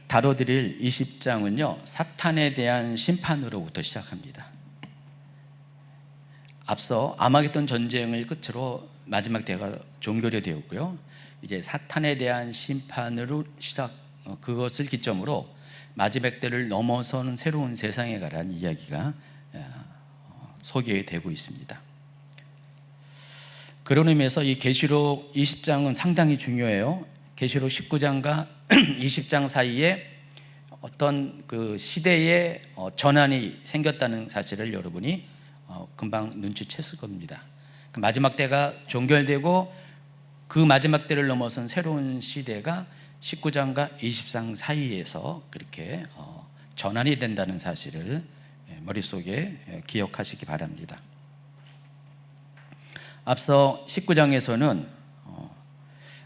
다뤄드릴 20장은요 사탄에 대한 심판으로부터 시작합니다. 앞서 아마겟돈 전쟁을 끝으로 마지막 때가 종결이 되었고요. 이제 사탄에 대한 심판으로 그것을 기점으로 마지막 때를 넘어서는 새로운 세상에 가라는 이야기가 소개되고 있습니다. 그런 의미에서 이 계시록 20장은 상당히 중요해요. 계시록 19장과 20장 사이에 어떤 그 시대의 전환이 생겼다는 사실을 여러분이 금방 눈치챘을 겁니다. 그 마지막 때가 종결되고 그 마지막 때를 넘어선 새로운 시대가 19장과 20장 사이에서 그렇게 전환이 된다는 사실을 머릿속에 기억하시기 바랍니다. 앞서 19장에서는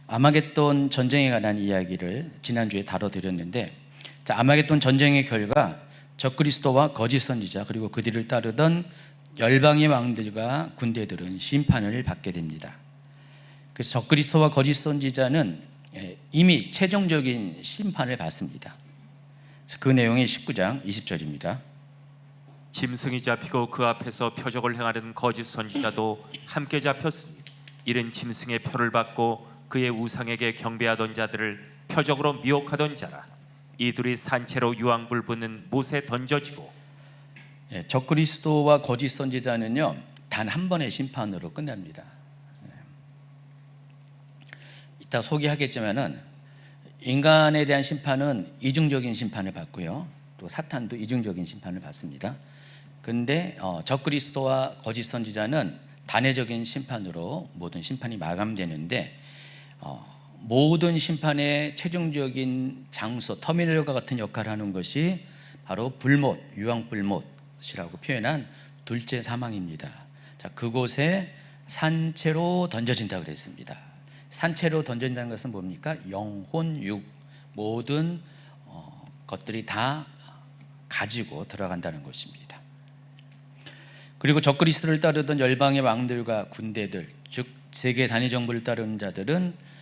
아마겟돈 전쟁에 관한 이야기를 지난주에 다뤄드렸는데, 아마겟돈 전쟁의 결과 적그리스도와 거짓 선지자 그리고 그들을 따르던 열방의 왕들과 군대들은 심판을 받게 됩니다. 그래서 적그리스도와 거짓 선지자는 이미 최종적인 심판을 받습니다. 그 내용이 19장 20절입니다. 짐승이 잡히고 그 앞에서 표적을 행하는 거짓 선지자도 함께 잡혔으니 이는 짐승의 표를 받고 그의 우상에게 경배하던 자들을 표적으로 미혹하던 자라. 이들이 산채로 유황불 붙는 못에 던져지고. 적그리스도와 거짓 선지자는요 단 한 번의 심판으로 끝납니다. 이따 소개하겠지만은 인간에 대한 심판은 이중적인 심판을 받고요, 또 사탄도 이중적인 심판을 받습니다. 그런데 적그리스도와 거짓 선지자는 단회적인 심판으로 모든 심판이 마감되는데, 모든 심판의 최종적인 장소, 터미널과 같은 역할을 하는 것이 바로 불못, 유황불못이라고 표현한 둘째 사망입니다. 자, 그곳에 산채로 던져진다 그랬습니다. 산채로 던져진다는 것은 뭡니까? 영혼, 육, 모든 것들이 다 가지고 들어간다는 것입니다. 그리고 적그리스도를 따르던 열방의 왕들과 군대들, 즉 세계 단위 정부를 따르는 자들은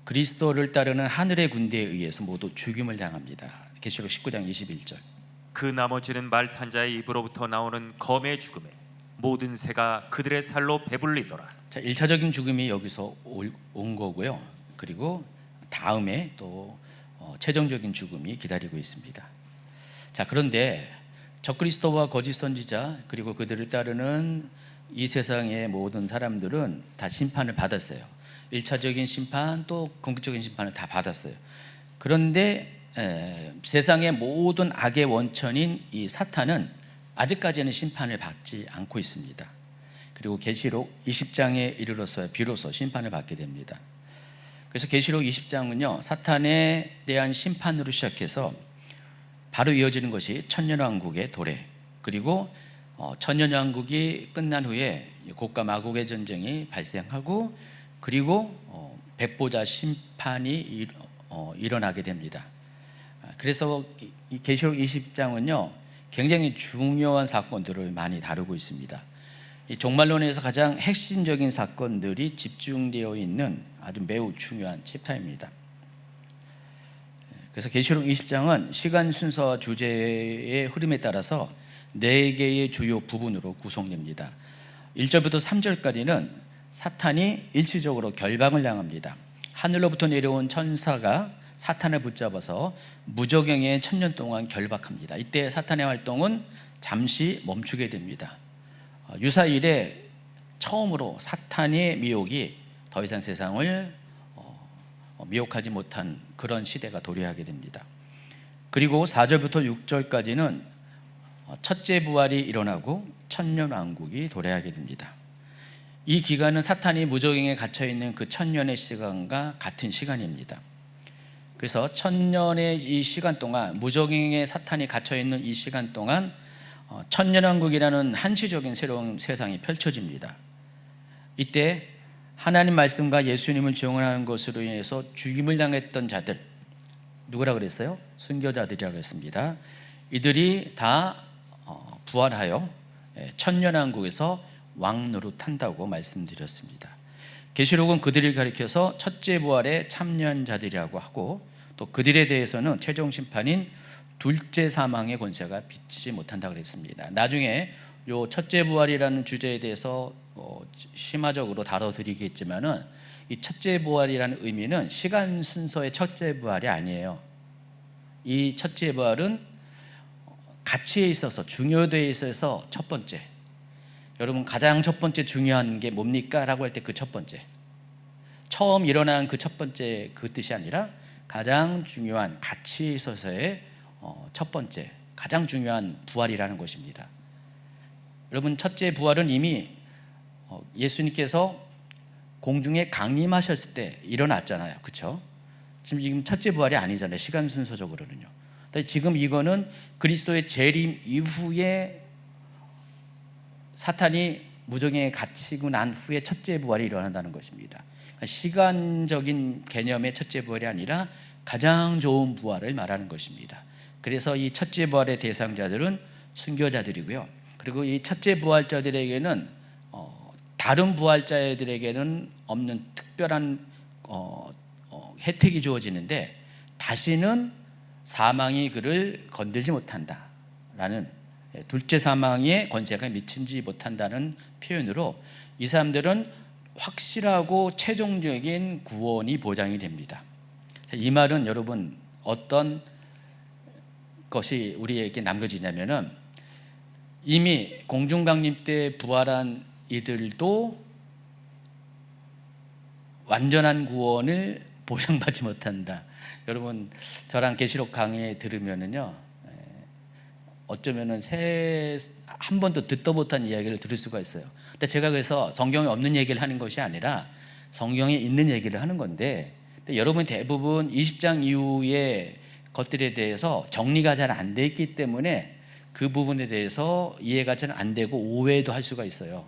그리스도를 따르는 하늘의 군대에 의해서 모두 죽임을 당합니다. 계시록 19장 21절. 그 나머지는 말탄 자의 입으로부터 나오는 검의 죽음에 모든 새가 그들의 살로 배불리더라. 자, 1차적인 죽음이 여기서 온 거고요. 그리고 다음에 또 최종적인 죽음이 기다리고 있습니다. 자, 그런데 적그리스도와 거짓 선지자 그리고 그들을 따르는 이 세상의 모든 사람들은 다 심판을 받았어요. 1차적인 심판 또 궁극적인 심판을 다 받았어요. 그런데 세상의 모든 악의 원천인 이 사탄은 아직까지는 심판을 받지 않고 있습니다. 그리고 계시록 20장에 이르러서 비로소 심판을 받게 됩니다. 그래서 계시록 20장은요 사탄에 대한 심판으로 시작해서 바로 이어지는 것이 천년왕국의 도래, 그리고 천년왕국이 끝난 후에 곡과 마곡의 전쟁이 발생하고, 그리고 백보자 심판이 일어나게 됩니다. 그래서 이 계시록 20장은요 굉장히 중요한 사건들을 많이 다루고 있습니다. 이 종말론에서 가장 핵심적인 사건들이 집중되어 있는 아주 매우 중요한 챕터입니다. 그래서 계시록 20장은 시간 순서와 주제의 흐름에 따라서 4개의 주요 부분으로 구성됩니다. 1절부터 3절까지는 사탄이 일시적으로 결박을 당합니다. 하늘로부터 내려온 천사가 사탄을 붙잡아서 무저갱에 1000년 동안 결박합니다. 이때 사탄의 활동은 잠시 멈추게 됩니다. 유사 이래 처음으로 사탄의 미혹이 더 이상 세상을 미혹하지 못한 그런 시대가 도래하게 됩니다. 그리고 4절부터 6절까지는 첫째 부활이 일어나고 천년왕국이 도래하게 됩니다. 이 기간은 사탄이 무저갱에 갇혀있는 그 1000년의 시간과 같은 시간입니다. 그래서 1000년의 이 시간 동안, 무저갱에 사탄이 갇혀있는 이 시간 동안 천년왕국이라는 한시적인 새로운 세상이 펼쳐집니다. 이때 하나님 말씀과 예수님을 증언하는 것으로 인해서 죽임을 당했던 자들, 누구라 그랬어요? 순교자들이라고 했습니다. 이들이 다 부활하여 천년왕국에서 왕노릇한다고 말씀드렸습니다. 계시록은 그들을 가리켜서 첫째 부활의 참여자들이라고 하고, 또 그들에 대해서는 최종 심판인 둘째 사망의 권세가 비치지 못한다 그랬습니다. 나중에 요 첫째 부활이라는 주제에 대해서 심화적으로 다뤄드리겠지만은 이 첫째 부활이라는 의미는 시간 순서의 첫째 부활이 아니에요. 이 첫째 부활은 가치에 있어서 중요도에 있어서 첫 번째. 여러분 가장 첫 번째 중요한 게 뭡니까? 라고 할 때 그 첫 번째. 처음 일어난 그 첫 번째 그 뜻이 아니라 가장 중요한 가치에 있어서의 첫 번째, 가장 중요한 부활이라는 것입니다. 여러분 첫째 부활은 이미 예수님께서 공중에 강림하셨을 때 일어났잖아요. 그렇죠? 지금 첫째 부활이 아니잖아요. 시간 순서적으로는요. 지금 이거는 그리스도의 재림 이후에 사탄이 무정에 갇히고 난 후에 첫째 부활이 일어난다는 것입니다. 그러니까 시간적인 개념의 첫째 부활이 아니라 가장 좋은 부활을 말하는 것입니다. 그래서 이 첫째 부활의 대상자들은 순교자들이고요. 그리고 이 첫째 부활자들에게는 다른 부활자들에게는 없는 특별한 혜택이 주어지는데 다시는 사망이 그를 건들지 못한다라는 둘째 사망의 권세가 미치지 못한다는 표현으로 이 사람들은 확실하고 최종적인 구원이 보장이 됩니다. 이 말은 여러분 어떤 것이 우리에게 남겨지냐면은 이미 공중강림 때 부활한 이들도 완전한 구원을 보장받지 못한다. 여러분 저랑 계시록 강의 들으면은요 어쩌면은 한 번도 듣도 못한 이야기를 들을 수가 있어요. 근데 제가 그래서 성경에 없는 얘기를 하는 것이 아니라 성경에 있는 얘기를 하는 건데 여러분 대부분 20장 이후의 것들에 대해서 정리가 잘 안 돼 있기 때문에 그 부분에 대해서 이해가 잘 안 되고 오해도 할 수가 있어요.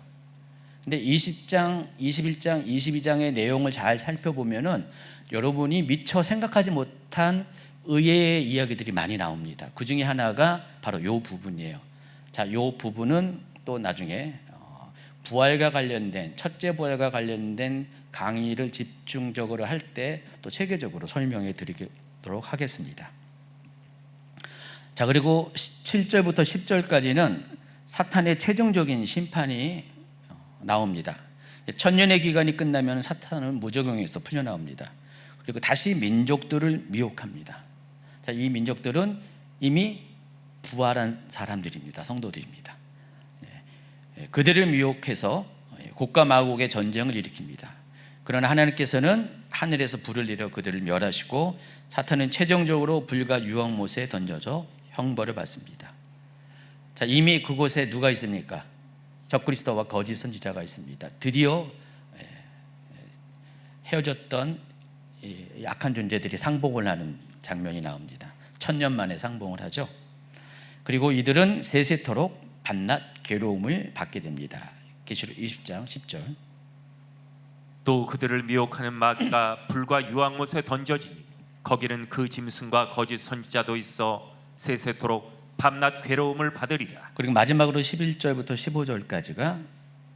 근데 20장, 21장, 22장의 내용을 잘 살펴보면은 여러분이 미처 생각하지 못한 의외의 이야기들이 많이 나옵니다. 그 중에 하나가 바로 이 부분이에요. 자, 이 부분은 또 나중에 부활과 관련된 첫째 부활과 관련된 강의를 집중적으로 할 때 또 체계적으로 설명해 드리도록 하겠습니다. 자, 그리고 7절부터 10절까지는 사탄의 최종적인 심판이 나옵니다. 천년의 기간이 끝나면 사탄은 무적용에서 풀려나옵니다. 그리고 다시 민족들을 미혹합니다. 자, 이 민족들은 이미 부활한 사람들입니다. 성도들입니다. 그들을 미혹해서 곡과 마곡의 전쟁을 일으킵니다. 그러나 하나님께서는 하늘에서 불을 내려 그들을 멸하시고 사탄은 최종적으로 불과 유황못에 던져져 형벌을 받습니다. 자, 이미 그곳에 누가 있습니까? 적그리스도와 거짓 선지자가 있습니다. 드디어 헤어졌던 약한 존재들이 상봉을 하는 장면이 나옵니다. 1000년 만에 상봉을 하죠. 그리고 이들은 세세토록 밤낮 괴로움을 받게 됩니다. 계시록 20장 10절. 또 그들을 미혹하는 마귀가 불과 유황못에 던져지니 거기는 그 짐승과 거짓 선지자도 있어 세세토록 밤낮 괴로움을 받으리라. 그리고 마지막으로 11절부터 15절까지가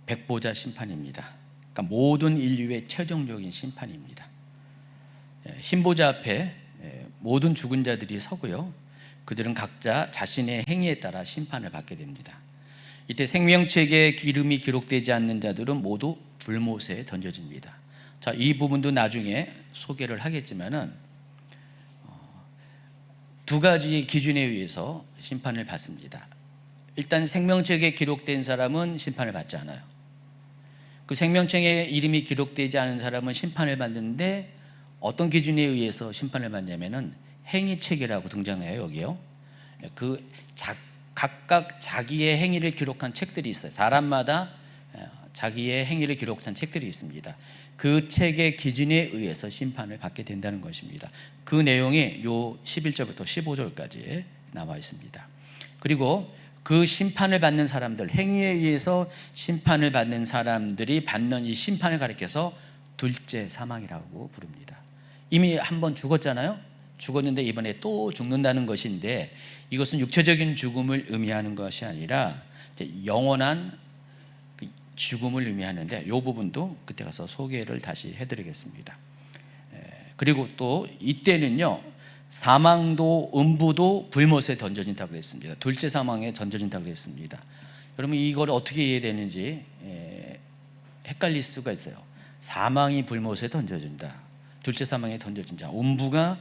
백보자 심판입니다. 그러니까 모든 인류의 최종적인 심판입니다. 흰보자 앞에 모든 죽은 자들이 서고요. 그들은 각자 자신의 행위에 따라 심판을 받게 됩니다. 이때 생명책에 이름이 기록되지 않는 자들은 모두 불못에 던져집니다. 자, 이 부분도 나중에 소개를 하겠지만은 두 가지 기준에 의해서 심판을 받습니다. 일단 생명책에 기록된 사람은 심판을 받지 않아요. 그 생명책에 이름이 기록되지 않은 사람은 심판을 받는데 어떤 기준에 의해서 심판을 받냐면은 행위책이라고 등장해요. 여기요. 각각 자기의 행위를 기록한 책들이 있어요. 사람마다 자기의 행위를 기록한 책들이 있습니다. 그 책의 기준에 의해서 심판을 받게 된다는 것입니다. 그 내용이 요 11절부터 15절까지 나와 있습니다. 그리고 그 심판을 받는 사람들, 행위에 의해서 심판을 받는 사람들이 받는 이 심판을 가리켜서 둘째 사망이라고 부릅니다. 이미 한 번 죽었잖아요. 죽었는데 이번에 또 죽는다는 것인데 이것은 육체적인 죽음을 의미하는 것이 아니라 영원한 죽음을 의미하는데 이 부분도 그때 가서 소개를 다시 해드리겠습니다. 그리고 또 이때는요 사망도 음부도 불못에 던져진다고 했습니다. 둘째 사망에 던져진다고 했습니다. 여러분 이걸 어떻게 이해되는지 헷갈릴 수가 있어요. 사망이 불못에 던져진다. 둘째 사망에 던져진다. 음부가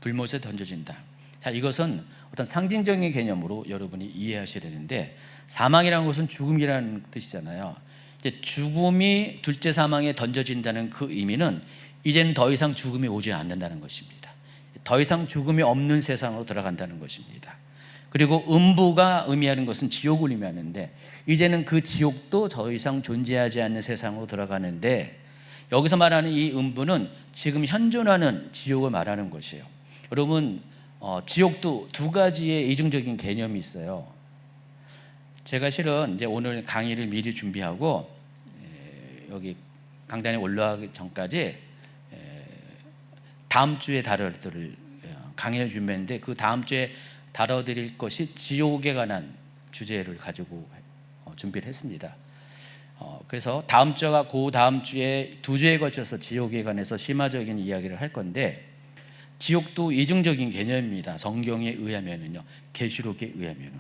불못에 던져진다. 자, 이것은 어떤 상징적인 개념으로 여러분이 이해하셔야 되는데, 사망이라는 것은 죽음이라는 뜻이잖아요. 이제 죽음이 둘째 사망에 던져진다는 그 의미는 이제는 더 이상 죽음이 오지 않는다는 것입니다. 더 이상 죽음이 없는 세상으로 들어간다는 것입니다. 그리고 음부가 의미하는 것은 지옥을 의미하는데, 이제는 그 지옥도 더 이상 존재하지 않는 세상으로 들어가는데, 여기서 말하는 이 음부는 지금 현존하는 지옥을 말하는 것이에요. 여러분, 지옥도 두 가지의 이중적인 개념이 있어요. 제가 실은 이제 오늘 강의를 미리 준비하고 여기 강단에 올라가기 전까지 다음 주에 다뤄드릴 강의를 준비했는데, 그 다음 주에 다뤄드릴 것이 지옥에 관한 주제를 가지고 준비를 했습니다. 그래서 다음 주와 그 다음 주에 두 주에 걸쳐서 지옥에 관해서 심화적인 이야기를 할 건데, 지옥도 이중적인 개념입니다. 성경에 의하면은요, 계시록에 의하면은.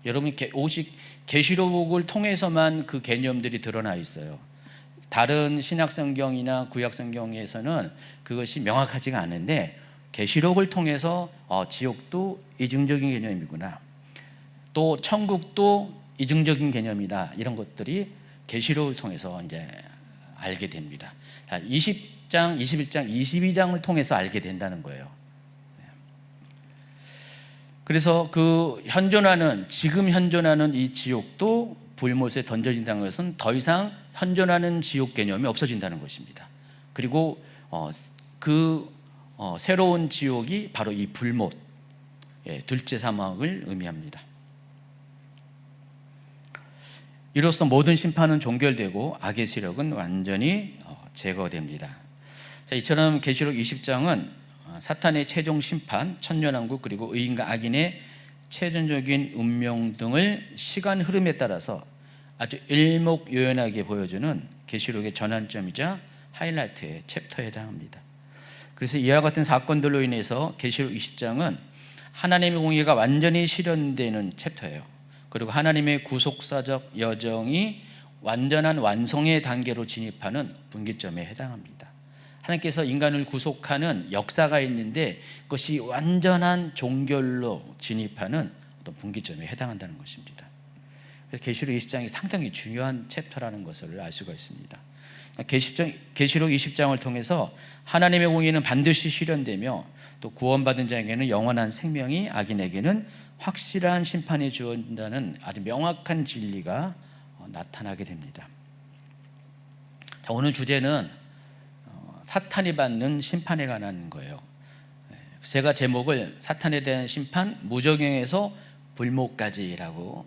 여러분 오직 계시록을 통해서만 그 개념들이 드러나 있어요. 다른 신약 성경이나 구약 성경에서는 그것이 명확하지가 않은데, 계시록을 통해서 지옥도 이중적인 개념이구나, 또 천국도 이중적인 개념이다, 이런 것들이 계시록을 통해서 이제 알게 됩니다. 20장, 21장, 22장을 통해서 알게 된다는 거예요. 그래서 그 지금 현존하는 이 지옥도 불못에 던져진다는 것은 더 이상 현존하는 지옥 개념이 없어진다는 것입니다. 그리고 새로운 지옥이 바로 이 불못, 둘째 사망을 의미합니다. 이로써 모든 심판은 종결되고 악의 세력은 완전히 제거됩니다. 자, 이처럼 계시록 20장은 사탄의 최종 심판, 천년왕국, 그리고 의인과 악인의 최종적인 운명 등을 시간 흐름에 따라서 아주 일목요연하게 보여주는 계시록의 전환점이자 하이라이트의 챕터에 해당합니다. 그래서 이와 같은 사건들로 인해서 계시록 20장은 하나님의 공의가 완전히 실현되는 챕터예요. 그리고 하나님의 구속사적 여정이 완전한 완성의 단계로 진입하는 분기점에 해당합니다. 하나님께서 인간을 구속하는 역사가 있는데, 그것이 완전한 종결로 진입하는 어떤 분기점에 해당한다는 것입니다. 그래서 계시록 20장이 상당히 중요한 챕터라는 것을 알 수가 있습니다. 계시록 20장을 통해서 하나님의 공의는 반드시 실현되며, 또 구원받은 자에게는 영원한 생명이, 악인에게는 확실한 심판이 주어진다는 아주 명확한 진리가 나타나게 됩니다. 자, 오늘 주제는 사탄이 받는 심판에 관한 거예요. 제가 제목을 사탄에 대한 심판, 무적행에서 불못까지라고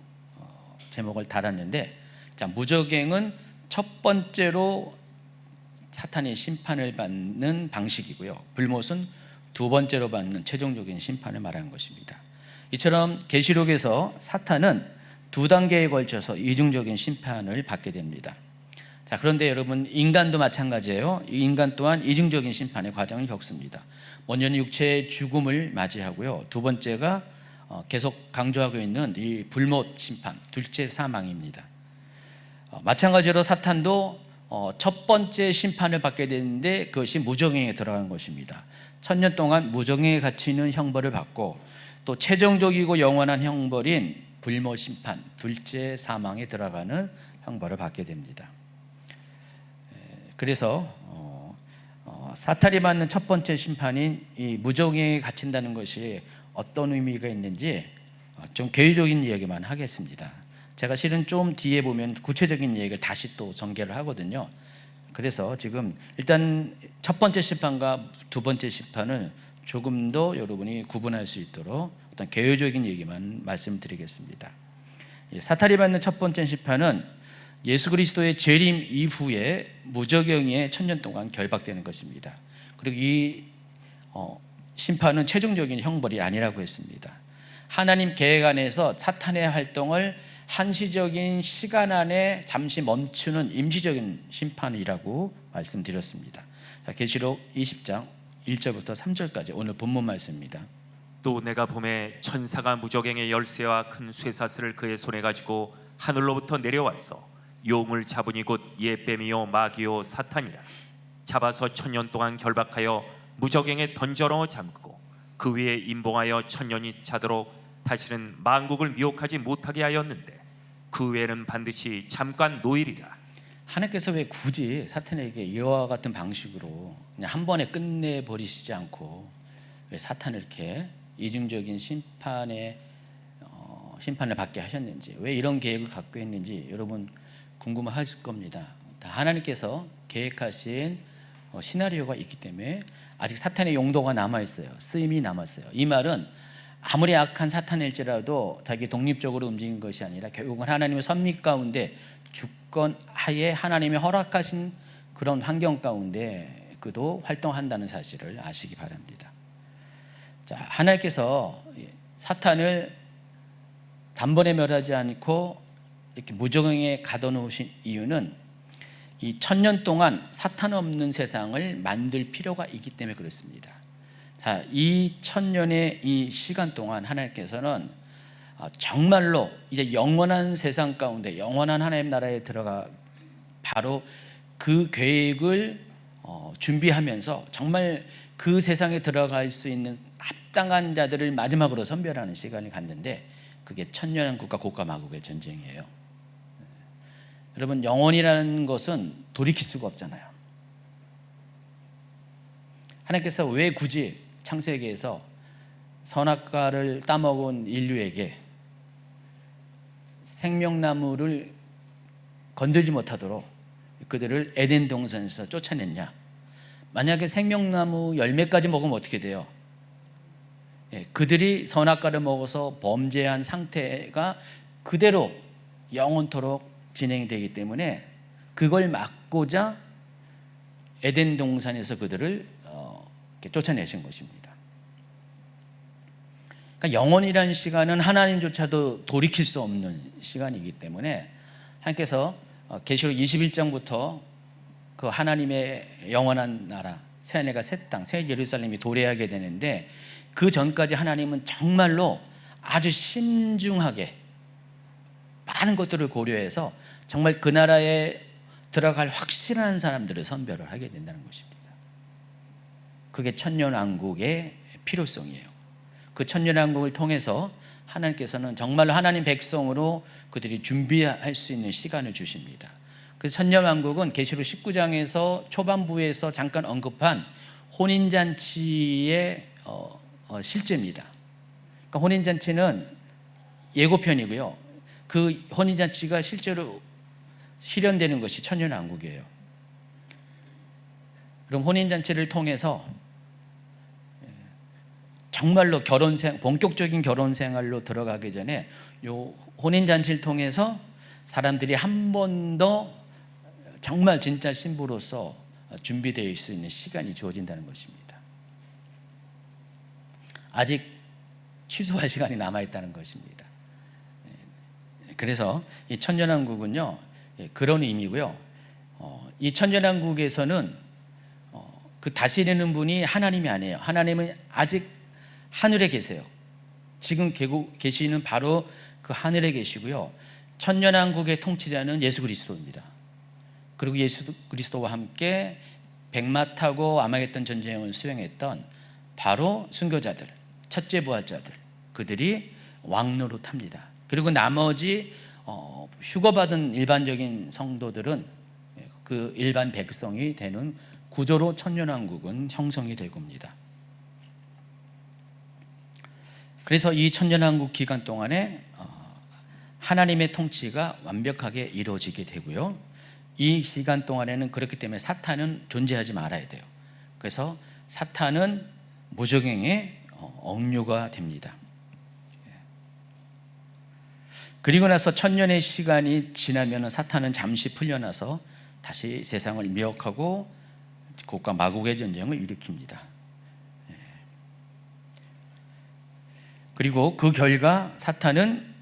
제목을 달았는데, 자, 무적행은 첫 번째로 사탄이 심판을 받는 방식이고요, 불못은 두 번째로 받는 최종적인 심판을 말하는 것입니다. 이처럼 계시록에서 사탄은 두 단계에 걸쳐서 이중적인 심판을 받게 됩니다. 자, 그런데 여러분, 인간도 마찬가지예요. 인간 또한 이중적인 심판의 과정을 겪습니다. 먼저는 육체의 죽음을 맞이하고요, 두 번째가 계속 강조하고 있는 이 불못 심판, 둘째 사망입니다. 마찬가지로 사탄도 첫 번째 심판을 받게 되는데, 그것이 무정행에 들어간 것입니다. 1000년 동안 무정행에 갇히는 형벌을 받고, 또 최종적이고 영원한 형벌인 불못 심판, 둘째 사망에 들어가는 형벌을 받게 됩니다. 그래서 사탄이 받는 첫 번째 심판인 이 무정행에 갇힌다는 것이 어떤 의미가 있는지 좀 개요적인 이야기만 하겠습니다. 제가 실은 좀 뒤에 보면 구체적인 얘기를 다시 또 전개를 하거든요. 그래서 지금 일단 첫 번째 심판과 두 번째 심판을 조금 더 여러분이 구분할 수 있도록 어떤 개요적인 얘기만 말씀드리겠습니다. 사탄이 받는 첫 번째 심판은 예수 그리스도의 재림 이후에 무저경에 1000년 동안 결박되는 것입니다. 그리고 이 심판은 최종적인 형벌이 아니라고 했습니다. 하나님 계획 안에서 사탄의 활동을 한시적인 시간 안에 잠시 멈추는 임시적인 심판이라고 말씀드렸습니다. 자, 계시록 20장 1절부터 3절까지 오늘 본문 말씀입니다. 또 내가 봄에 천사가 무저갱의 열쇠와 큰 쇠사슬을 그의 손에 가지고 하늘로부터 내려와서 용을 잡으니 곧 예뱀이요 마귀요 사탄이라. 잡아서 1000년 동안 결박하여 무저갱에 던져 넣어 잠그고 그 위에 임봉하여 1000년이 차도록 다시는 만국을 미혹하지 못하게 하였는데 그 외에는 반드시 잠깐 노일이라. 하나님께서 왜 굳이 사탄에게 이와 같은 방식으로 그냥 한 번에 끝내버리시지 않고 왜 사탄을 이렇게 이중적인 심판을 받게 하셨는지, 왜 이런 계획을 갖고 있는지 여러분 궁금하실 겁니다. 하나님께서 계획하신 시나리오가 있기 때문에 아직 사탄의 용도가 남아있어요. 쓰임이 남았어요. 이 말은 아무리 악한 사탄일지라도 자기 독립적으로 움직인 것이 아니라 결국은 하나님의 섭리 가운데 주권 하에 하나님이 허락하신 그런 환경 가운데 그도 활동한다는 사실을 아시기 바랍니다. 자, 하나님께서 사탄을 단번에 멸하지 않고 이렇게 무저갱에 가둬놓으신 이유는 이 1000년 동안 사탄 없는 세상을 만들 필요가 있기 때문에 그렇습니다. 자, 이 1000년의 이 시간 동안 하나님께서는 정말로 이제 영원한 세상 가운데 영원한 하나님 나라에 들어가 바로 그 계획을 준비하면서 정말 그 세상에 들어갈 수 있는 합당한 자들을 마지막으로 선별하는 시간을 갖는데 그게 1000년 국가 고가 마국의 전쟁이에요. 여러분, 영원이라는 것은 돌이킬 수가 없잖아요. 하나님께서 왜 굳이 창세기에서 선악과를 따먹은 인류에게 생명나무를 건들지 못하도록 그들을 에덴 동산에서 쫓아냈냐? 만약에 생명나무 열매까지 먹으면 어떻게 돼요? 그들이 선악과를 먹어서 범죄한 상태가 그대로 영원토록 진행이 되기 때문에 그걸 막고자 에덴 동산에서 그들을 쫓아내신 것입니다. 그러니까 영원이라는 시간은 하나님조차도 돌이킬 수 없는 시간이기 때문에 하나님께서 계시록 21장부터 그 하나님의 영원한 나라 새하늘과 새 땅, 새 예루살렘이 도래하게 되는데 그 전까지 하나님은 정말로 아주 신중하게 많은 것들을 고려해서 정말 그 나라에 들어갈 확실한 사람들을 선별을 하게 된다는 것입니다. 그게 천년왕국의 필요성이에요. 그 천년왕국을 통해서 하나님께서는 정말로 하나님 백성으로 그들이 준비할 수 있는 시간을 주십니다. 그 천년왕국은 계시록 19장에서 초반부에서 잠깐 언급한 혼인잔치의 실제입니다. 그러니까 혼인잔치는 예고편이고요. 그 혼인잔치가 실제로 실현되는 것이 천년왕국이에요. 그럼 혼인잔치를 통해서 정말로 본격적인 결혼 생활로 들어가기 전에 이 혼인잔치를 통해서 사람들이 한 번 더 정말 진짜 신부로서 준비되어 있을 수 있는 시간이 주어진다는 것입니다. 아직 취소할 시간이 남아있다는 것입니다. 그래서 이 천년왕국은요 그런 의미고요. 이 천년왕국에서는 그 다스리는 분이 하나님이 아니에요. 하나님은 아직 하늘에 계세요. 지금 계시는 바로 그 하늘에 계시고요. 천년왕국의 통치자는 예수 그리스도입니다. 그리고 예수 그리스도와 함께 백마 타고 아마겟돈 전쟁을 수행했던 바로 순교자들, 첫째 부활자들, 그들이 왕노로 탑니다. 그리고 나머지 휴거받은 일반적인 성도들은 그 일반 백성이 되는 구조로 천년왕국은 형성이 될 겁니다. 그래서 이 천년왕국 기간 동안에 하나님의 통치가 완벽하게 이루어지게 되고요. 이 기간 동안에는 그렇기 때문에 사탄은 존재하지 말아야 돼요. 그래서 사탄은 무저갱의 억류가 됩니다. 그리고 나서 1000년의 시간이 지나면 사탄은 잠시 풀려나서 다시 세상을 미혹하고 국가 마국의 전쟁을 일으킵니다. 그리고 그 결과 사탄은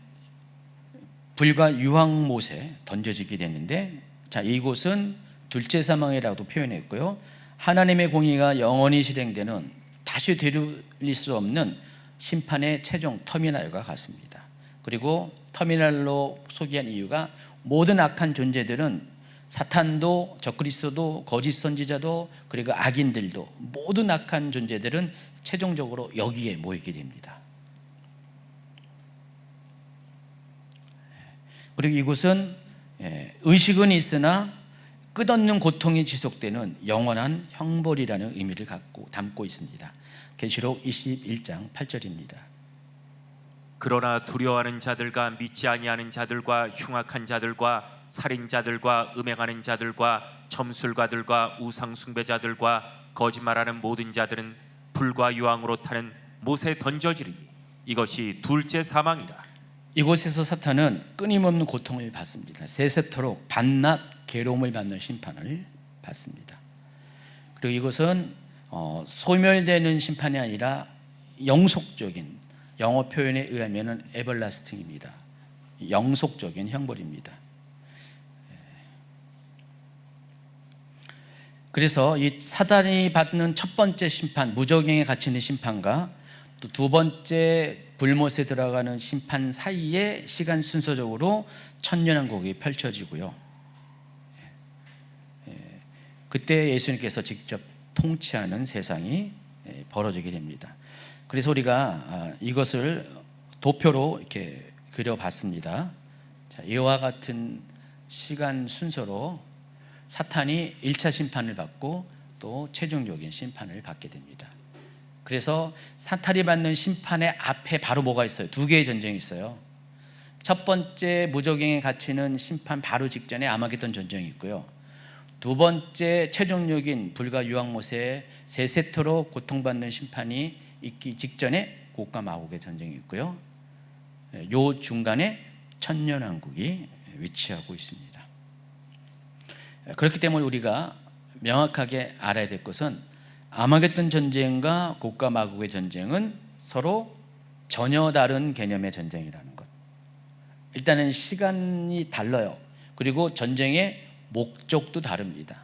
불과 유황못에 던져지게 되는데, 자, 이곳은 둘째 사망이라고도 표현했고요. 하나님의 공의가 영원히 실행되는 다시 되돌릴 수 없는 심판의 최종 터미널과 같습니다. 그리고 터미널로 소개한 이유가 모든 악한 존재들은 사탄도 적그리스도도 거짓 선지자도 그리고 악인들도 모든 악한 존재들은 최종적으로 여기에 모이게 됩니다. 그리고 이곳은 의식은 있으나 끝없는 고통이 지속되는 영원한 형벌이라는 의미를 담고 있습니다. 계시록 21장 8절입니다. 그러나 두려워하는 자들과 믿지 아니하는 자들과 흉악한 자들과 살인자들과 음행하는 자들과 점술가들과 우상숭배자들과 거짓말하는 모든 자들은 불과 유황으로 타는 못에 던져지리니 이것이 둘째 사망이라. 이곳에서 사탄은 끊임없는 고통을 받습니다. 세세토록 밤낮 괴로움을 받는 심판을 받습니다. 그리고 이것은 소멸되는 심판이 아니라 영속적인, 영어 표현에 의하면 에버라스팅입니다. 영속적인 형벌입니다. 그래서 이 사단이 받는 첫 번째 심판, 무적행에 갇히는 심판과 또 두 번째 불못에 들어가는 심판 사이에 시간 순서적으로 천년왕국이 펼쳐지고요. 그때 예수님께서 직접 통치하는 세상이 벌어지게 됩니다. 그래서 우리가 이것을 도표로 이렇게 그려봤습니다. 자, 이와 같은 시간 순서로 사탄이 1차 심판을 받고 또 최종적인 심판을 받게 됩니다. 그래서 사탄이 받는 심판의 앞에 바로 뭐가 있어요? 두 개의 전쟁이 있어요. 첫 번째 무적행에 갇히는 심판 바로 직전에 아마겟돈 전쟁이 있고요. 두 번째 최종적인 불과 유황못에 세세토록 고통받는 심판이 있기 직전에 곡과 마곡의 전쟁이 있고요. 요 중간에 천년왕국이 위치하고 있습니다. 그렇기 때문에 우리가 명확하게 알아야 될 것은 아마겟돈 전쟁과 곡과 마곡의 전쟁은 서로 전혀 다른 개념의 전쟁이라는 것. 일단은 시간이 달라요. 그리고 전쟁의 목적도 다릅니다.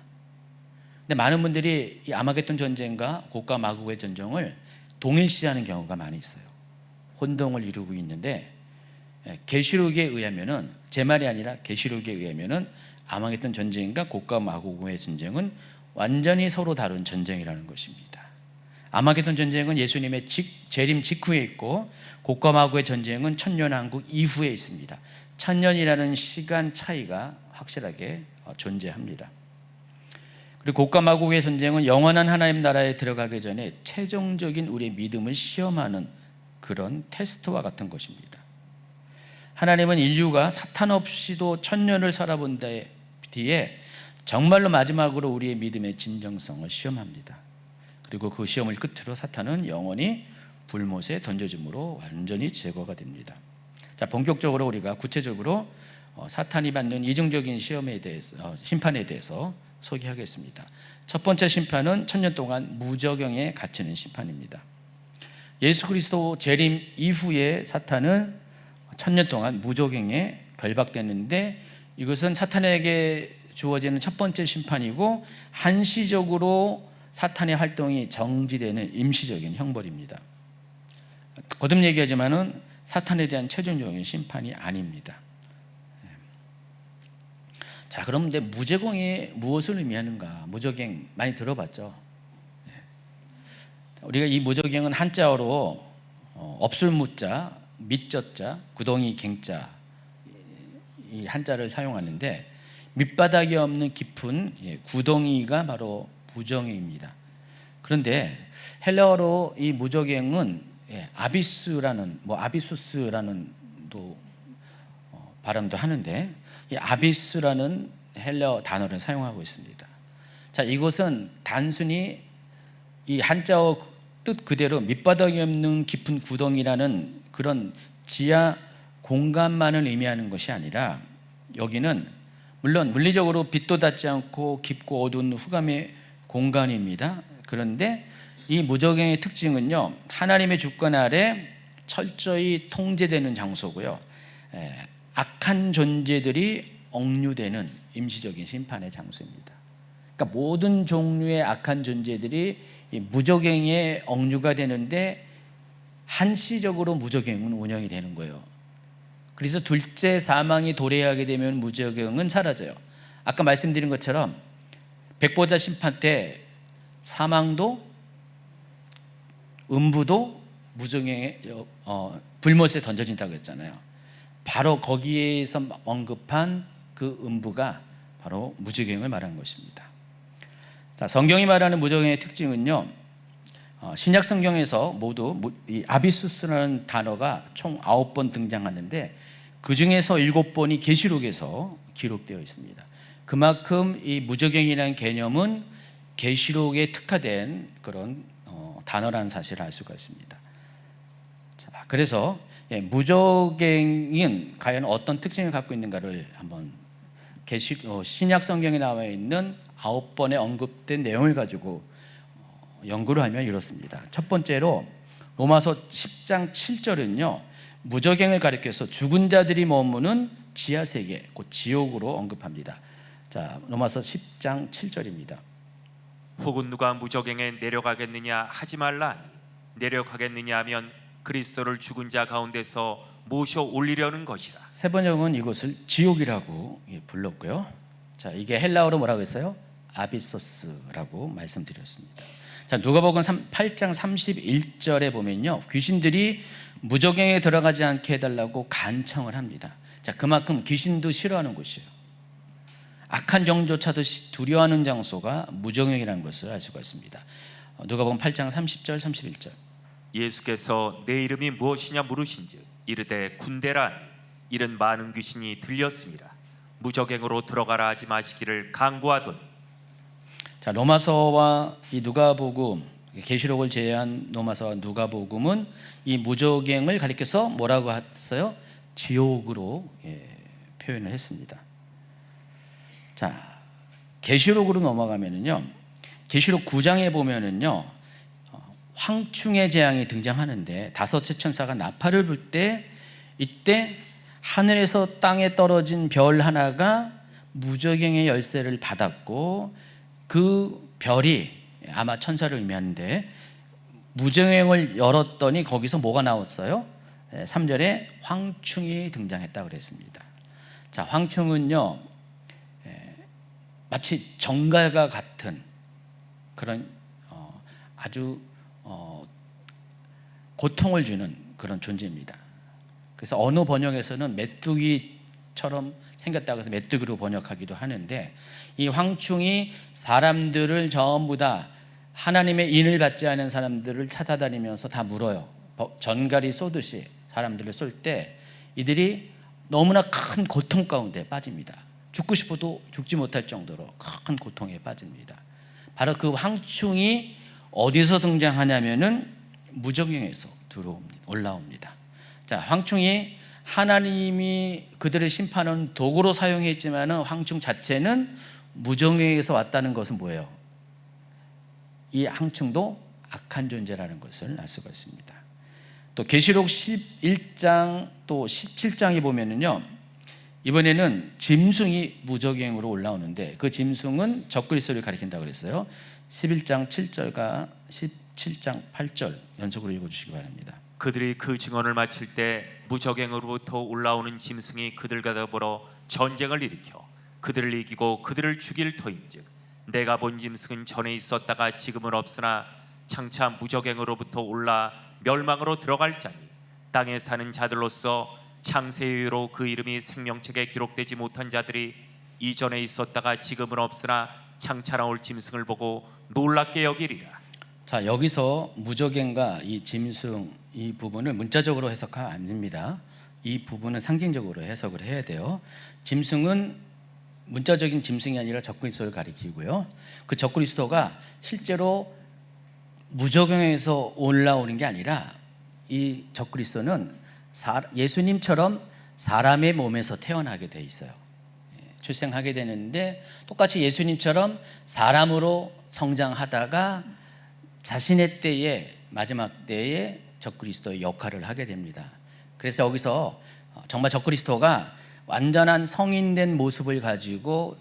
근데 많은 분들이 이 아마겟돈 전쟁과 곡과 마곡의 전쟁을 동일시하는 경우가 많이 있어요. 혼동을 이루고 있는데 계시록에 의하면은, 제 말이 아니라 계시록에 의하면은 아마겟돈 전쟁과 곡과 마곡의 전쟁은 완전히 서로 다른 전쟁이라는 것입니다. 아마겟돈 전쟁은 예수님의 재림 직후에 있고 곡과 마곡의 전쟁은 천년왕국 이후에 있습니다. 천년이라는 시간 차이가 확실하게 존재합니다. 그리고 곡과 마곡의 전쟁은 영원한 하나님 나라에 들어가기 전에 최종적인 우리의 믿음을 시험하는 그런 테스트와 같은 것입니다. 하나님은 인류가 사탄 없이도 천년을 살아본 뒤에 정말로 마지막으로 우리의 믿음의 진정성을 시험합니다. 그리고 그 시험을 끝으로 사탄은 영원히 불못에 던져짐으로 완전히 제거가 됩니다. 자, 본격적으로 우리가 구체적으로 사탄이 받는 이중적인 심판에 대해서 소개하겠습니다. 첫 번째 심판은 천년 동안 무저경에 갇히는 심판입니다. 예수 그리스도 재림 이후에 사탄은 천년 동안 무저경에 결박됐는데, 이것은 사탄에게 주어지는 첫 번째 심판이고 한시적으로 사탄의 활동이 정지되는 임시적인 형벌입니다. 거듭 얘기하지만은 사탄에 대한 최종적인 심판이 아닙니다. 자, 그럼 근데 무저경이 무엇을 의미하는가? 무저경 많이 들어봤죠? 우리가 이 무저경은 한자어로 없을 무자, 밑저자, 구덩이 갱자, 이 한자를 사용하는데 밑바닥이 없는 깊은 구덩이가 바로 무저경입니다. 그런데 헬라어로 이 무저경은 아비스라는, 아비수스라는 또 발음도 하는데, 이 아비스라는 헬라어 단어를 사용하고 있습니다. 자, 이것은 단순히 이 한자어 뜻 그대로 밑바닥이 없는 깊은 구덩이라는 그런 지하 공간만을 의미하는 것이 아니라, 여기는 물론 물리적으로 빛도 닿지 않고 깊고 어두운 흑암의 공간입니다. 그런데 이 무저경의 특징은요, 하나님의 주권 아래 철저히 통제되는 장소고요, 악한 존재들이 억류되는 임시적인 심판의 장소입니다. 그러니까 모든 종류의 악한 존재들이 이 무적행에 억류가 되는데 한시적으로 무적행은 운영이 되는 거예요. 그래서 둘째 사망이 도래하게 되면 무적행은 사라져요. 아까 말씀드린 것처럼 백보자 심판 때 사망도 음부도 무적행에 불못에 던져진다고 했잖아요. 바로 거기에서 언급한 그 음부가 바로 무적행을 말하는 것입니다. 자, 성경이 말하는 무적행의 특징은요, 신약 성경에서 모두 이 아비수스라는 단어가 총 9번 등장하는데 그 중에서 7번이 계시록에서 기록되어 있습니다. 그만큼 이 무적행이라는 개념은 계시록에 특화된 그런 단어라는 사실을 알 수가 있습니다. 자, 그래서 무적행은 과연 어떤 특징을 갖고 있는가를 한번 신약 성경에 나와 있는 9번에 언급된 내용을 가지고 연구를 하면 이렇습니다. 첫 번째로 로마서 10장 7절은요, 무적행을 가리켜서 죽은 자들이 머무는 지하세계, 곧 지옥으로 언급합니다. 자, 로마서 10장 7절입니다. 혹은 누가 무적행에 내려가겠느냐 하지 말라. 내려가겠느냐 하면 그리스도를 죽은 자 가운데서 모셔 올리려는 것이라. 세 번역은 이곳을 지옥이라고 불렀고요. 자, 이게 헬라어로 뭐라고 했어요? 아비소스라고 말씀드렸습니다. 자, 누가복음 8장 31절에 보면요, 귀신들이 무적행에 들어가지 않게 해달라고 간청을 합니다. 자, 그만큼 귀신도 싫어하는 곳이에요. 악한 영조차도 두려워하는 장소가 무적행이라는 것을 알 수가 있습니다. 누가복음 8장 30절 31절. 예수께서 내 이름이 무엇이냐 물으신즉 이르되 군대라. 이른 많은 귀신이 들렸습니다. 무적행으로 들어가라 하지 마시기를 강구하더니. 자, 로마서와 이 누가복음, 계시록을 제외한 로마서와 누가복음은 이 무적행을 가리켜서 뭐라고 했어요? 지옥으로 표현을 했습니다. 자, 계시록으로 넘어가면은요, 계시록 9장에 보면은요, 황충의 재앙이 등장하는데 다섯째 천사가 나팔을 불 때 이때 하늘에서 땅에 떨어진 별 하나가 무적행의 열쇠를 닫았고 그 별이 아마 천사를 의미하는데 무적행을 열었더니 거기서 뭐가 나왔어요? 3절에 황충이 등장했다고 그랬습니다. 자, 황충은요, 마치 정갈과 같은 그런 아주 고통을 주는 그런 존재입니다. 그래서 어느 번역에서는 메뚜기처럼 생겼다고 해서 메뚜기로 번역하기도 하는데, 이 황충이 사람들을 전부 다 하나님의 인을 받지 않은 사람들을 찾아다니면서 다 물어요. 전갈이 쏘듯이 사람들을 쏠 때 이들이 너무나 큰 고통 가운데 빠집니다. 죽고 싶어도 죽지 못할 정도로 큰 고통에 빠집니다. 바로 그 황충이 어디서 등장하냐면은 무적행에서 올라옵니다. 자, 황충이 하나님이 그들을 심판하는 도구로 사용했지만은 황충 자체는 무적행에서 왔다는 것은 뭐예요? 이 황충도 악한 존재라는 것을 알 수가 있습니다. 또 계시록 11장 또 17장에 보면은요, 이번에는 짐승이 무적행으로 올라오는데 그 짐승은 적그리스도를 가리킨다고 그랬어요. 11장 7절과 17장 8절 연속으로 읽어주시기 바랍니다. 그들이 그 증언을 마칠 때 무적행으로부터 올라오는 짐승이 그들과 더불어 전쟁을 일으켜 그들을 이기고 그들을 죽일 터인즉 내가 본 짐승은 전에 있었다가 지금은 없으나 장차 무적행으로부터 올라 멸망으로 들어갈 자니 땅에 사는 자들로서 창세이후로 그 이름이 생명책에 기록되지 못한 자들이 이전에 있었다가 지금은 없으나 장차 나올 짐승을 보고 놀랍게 여기리라. 자, 여기서 무적행과 이 짐승 이 부분을 문자적으로 해석하면 안 됩니다. 이 부분은 상징적으로 해석을 해야 돼요. 짐승은 문자적인 짐승이 아니라 적그리스도를 가리키고요. 그 적그리스도가 실제로 무적행에서 올라오는 게 아니라 이 적그리스도는 예수님처럼 사람의 몸에서 태어나게 돼 있어요. 출생하게 되는데 똑같이 예수님처럼 사람으로 성장하다가 자신의 때에 마지막 때에 적그리스도의 역할을 하게 됩니다. 그래서 여기서 정말 적그리스도가 완전한 성인된 모습을 가지고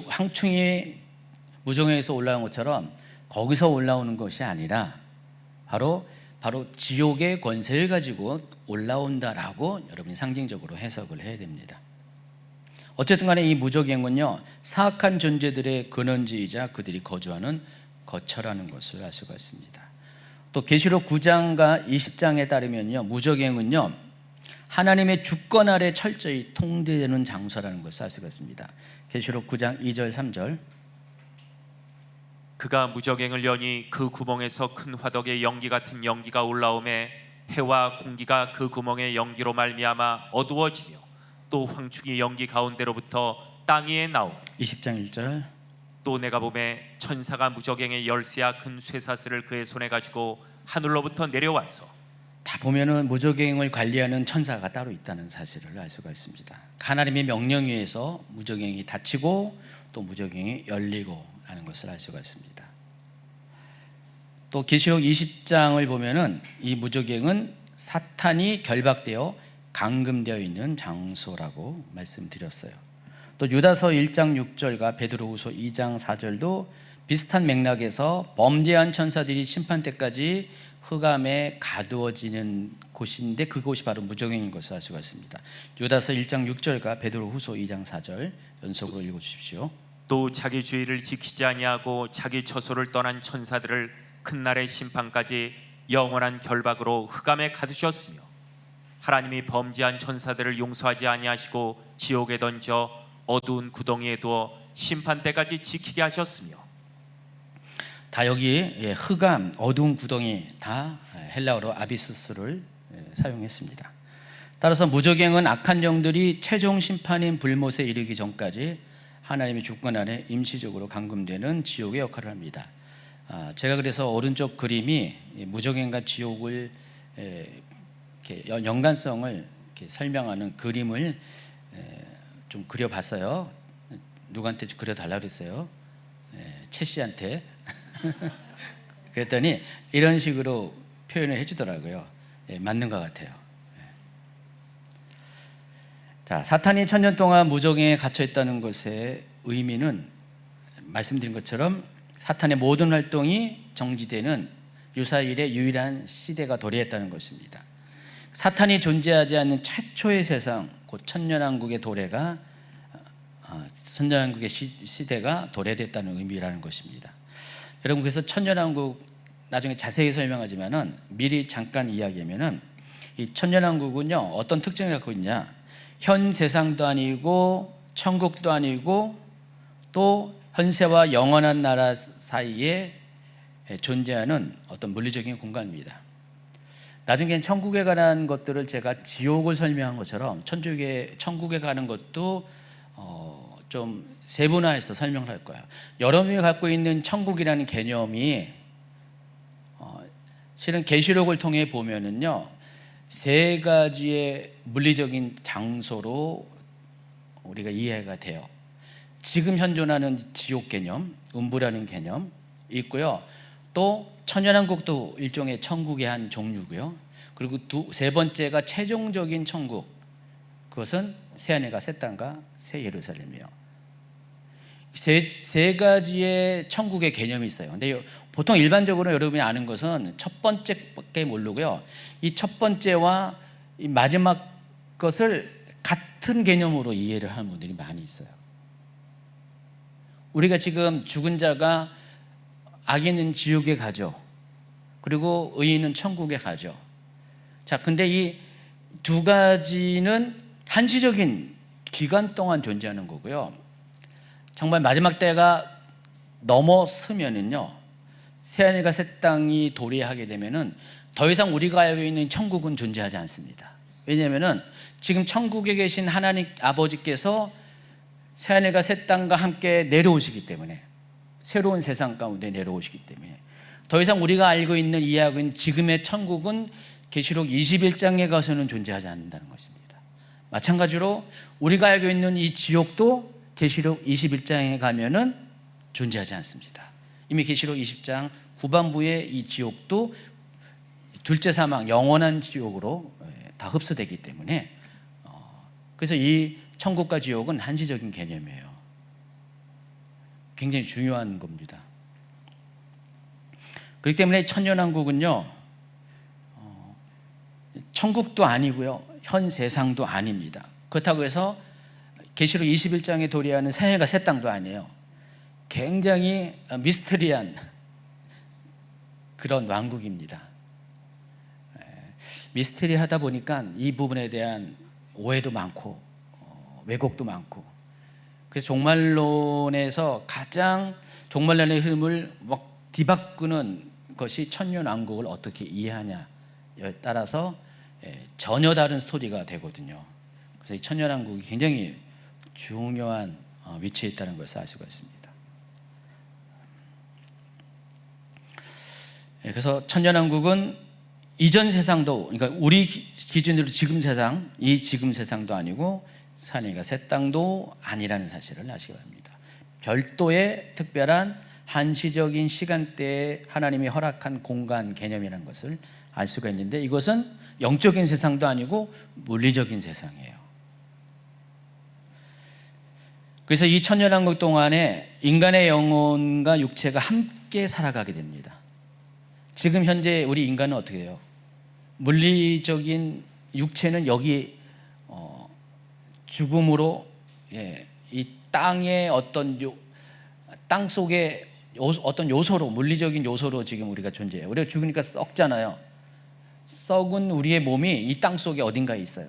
황충의 무저갱에서 올라온 것처럼 거기서 올라오는 것이 아니라 바로 지옥의 권세를 가지고 올라온다라고 여러분이 상징적으로 해석을 해야 됩니다. 어쨌든 간에 이 무저갱은요, 사악한 존재들의 근원지이자 그들이 거주하는 거처라는 것을 알 수가 있습니다. 또 계시록 9장과 20장에 따르면요, 무저갱은요 하나님의 주권 아래 철저히 통제되는 장소라는 것을 알 수가 있습니다. 계시록 9장 2절 3절. 그가 무저갱을 여니 그 구멍에서 큰 화덕의 연기 같은 연기가 올라오매 해와 공기가 그 구멍의 연기로 말미암아 어두워지며 또 황충이 연기 가운데로부터 땅 위에 나오고 20장 1절. 또 내가 보매 천사가 무저갱의 열쇠와 큰 쇠사슬을 그의 손에 가지고 하늘로부터 내려와서 다 보면은 무저갱을 관리하는 천사가 따로 있다는 사실을 알 수가 있습니다. 하나님의 명령에 의해서 무저갱이 닫히고 또 무저갱이 열리고 하는 것을 알 수가 있습니다. 또 계시록 20장을 보면은 이 무저갱은 사탄이 결박되어 감금되어 있는 장소라고 말씀드렸어요. 또 유다서 1장 6절과 베드로후서 2장 4절도 비슷한 맥락에서 범죄한 천사들이 심판 때까지 흑암에 가두어지는 곳인데 그곳이 바로 무저갱인 것을 알 수가 있습니다. 유다서 1장 6절과 베드로후서 2장 4절 연속으로 읽어주십시오. 또 자기 주의를 지키지 아니하고 자기 처소를 떠난 천사들을 큰 날의 심판까지 영원한 결박으로 흑암에 가두셨으며 하나님이 범죄한 천사들을 용서하지 아니하시고 지옥에 던져 어두운 구덩이에 두어 심판 때까지 지키게 하셨으며. 다 여기 흑암, 어두운 구덩이 다 헬라어로 아비스스를 사용했습니다. 따라서 무저갱은 악한 영들이 최종 심판인 불못에 이르기 전까지 하나님의 주권 아래 임시적으로 감금되는 지옥의 역할을 합니다. 제가 그래서 오른쪽 그림이 무저갱과 지옥을 이렇게 연관성을 이렇게 설명하는 그림을 좀 그려봤어요. 누구한테 그려달라고 그랬어요? 최 씨한테. 그랬더니 이런 식으로 표현을 해주더라고요. 맞는 것 같아요. 자, 사탄이 1000년 동안 무저갱에 갇혀 있다는 것의 의미는 말씀드린 것처럼 사탄의 모든 활동이 정지되는 유사일의 유일한 시대가 도래했다는 것입니다. 사탄이 존재하지 않는 최초의 세상, 곧 천년왕국의 도래가 천년왕국의 시대가 도래됐다는 의미라는 것입니다. 여러분, 그래서 천년왕국 나중에 자세히 설명하지만은 미리 잠깐 이야기하면은 이 천년왕국은요 어떤 특징을 갖고 있냐? 현 세상도 아니고 천국도 아니고 또 현세와 영원한 나라 사이에 존재하는 어떤 물리적인 공간입니다. 나중에 천국에 관한 것들을 제가 지옥을 설명한 것처럼 천국에 가는 것도 좀 세분화해서 설명을 할 거예요. 여러분이 갖고 있는 천국이라는 개념이 실은 계시록을 통해 보면은요 3가지의 물리적인 장소로 우리가 이해가 돼요. 지금 현존하는 지옥 개념, 음부라는 개념 있고요. 또 천년왕국도 일종의 천국의 한 종류고요. 그리고 세 번째가 최종적인 천국, 그것은 새하늘과 새 땅과 새 예루살렘이에요. 세 가지의 천국의 개념이 있어요. 근데 보통 일반적으로 여러분이 아는 것은 첫 번째밖에 모르고요. 이 첫 번째와 이 마지막 것을 같은 개념으로 이해를 하는 분들이 많이 있어요. 우리가 지금 죽은 자가 악인은 지옥에 가죠. 그리고 의인은 천국에 가죠. 자, 근데 이 2가지는 한시적인 기간 동안 존재하는 거고요. 정말 마지막 때가 넘어서면은요, 새하늘과 새 땅이 도래하게 되면은 더 이상 우리가 알고 있는 천국은 존재하지 않습니다. 왜냐하면은 지금 천국에 계신 하나님 아버지께서 새하늘과 새 땅과 함께 내려오시기 때문에, 새로운 세상 가운데 내려오시기 때문에 더 이상 우리가 알고 있는 이해하고 있는 지금의 천국은 계시록 21장에 가서는 존재하지 않는다는 것입니다. 마찬가지로 우리가 알고 있는 이 지옥도 계시록 21장에 가면은 존재하지 않습니다. 이미 계시록 20장 후반부에 이 지옥도 둘째 사망, 영원한 지옥으로 다 흡수되기 때문에 그래서 이 천국과 지옥은 한시적인 개념이에요. 굉장히 중요한 겁니다. 그렇기 때문에 천년왕국은요, 천국도 아니고요, 현 세상도 아닙니다. 그렇다고 해서 계시록 21장에 도래하는 새해가 새 땅도 아니에요. 굉장히 미스터리한 그런 왕국입니다. 미스터리하다 보니까 이 부분에 대한 오해도 많고 왜곡도 많고, 그래서 종말론에서 가장 종말론의 흐름을 막 뒤바꾸는 것이 천년왕국을 어떻게 이해하냐에 따라서 전혀 다른 스토리가 되거든요. 그래서 이 천년왕국이 굉장히 중요한 위치에 있다는 것을 알 수가 있습니다. 그래서 천년왕국은 이전 세상도, 그러니까 우리 기준으로 지금 세상, 이 지금 세상도 아니고 산해가 새 땅도 아니라는 사실을 아시기 바랍니다. 별도의 특별한 한시적인 시간대에 하나님이 허락한 공간 개념이라는 것을 알 수가 있는데, 이것은 영적인 세상도 아니고 물리적인 세상이에요. 그래서 이 천년왕국 동안에 인간의 영혼과 육체가 함께 살아가게 됩니다. 지금 현재 우리 인간은 어떻게 해요? 물리적인 육체는 여기 죽음으로, 이 땅의 땅 속에 어떤 요소로, 물리적인 요소로 지금 우리가 존재해요. 우리가 죽으니까 썩잖아요. 썩은 우리의 몸이 이 땅 속에 어딘가에 있어요.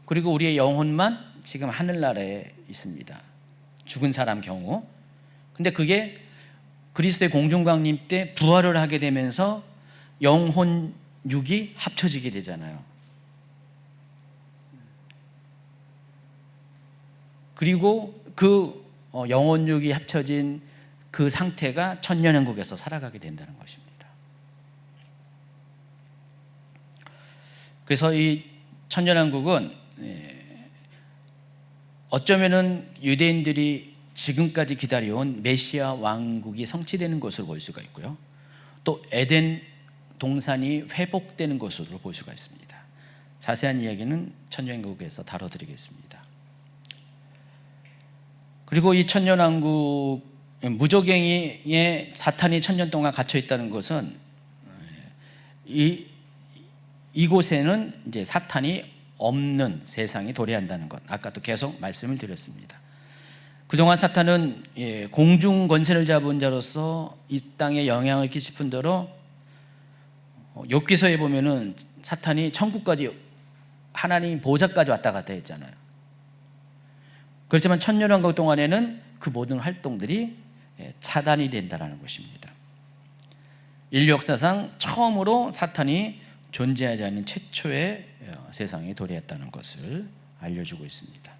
그리고 우리의 영혼만 지금 하늘나라에 있습니다. 죽은 사람 경우. 근데 그게 그리스도의 공중강림 때 부활을 하게 되면서 영혼 육이 합쳐지게 되잖아요. 그리고 그 영혼 육이 합쳐진 그 상태가 천년왕국에서 살아가게 된다는 것입니다. 그래서 이 천년왕국은 어쩌면은 유대인들이 지금까지 기다려온 메시아 왕국이 성취되는 것으로 볼 수가 있고요, 또 에덴 동산이 회복되는 것으로 볼 수가 있습니다. 자세한 이야기는 천년왕국에서 다뤄드리겠습니다. 그리고 이 천년왕국, 무저갱이에 사탄이 천년 동안 갇혀 있다는 것은 이곳에는 이제 사탄이 없는 세상이 도래한다는 것, 아까도 계속 말씀을 드렸습니다. 그동안 사탄은 공중 권세를 잡은 자로서 이 땅에 영향을 끼칠 뿐더러 욥기서에 보면은 사탄이 천국까지, 하나님 보좌까지 왔다 갔다 했잖아요. 그렇지만 천년왕국 동안에는 그 모든 활동들이 차단이 된다는 것입니다. 인류 역사상 처음으로 사탄이 존재하지 않는 최초의 세상에 도래했다는 것을 알려주고 있습니다.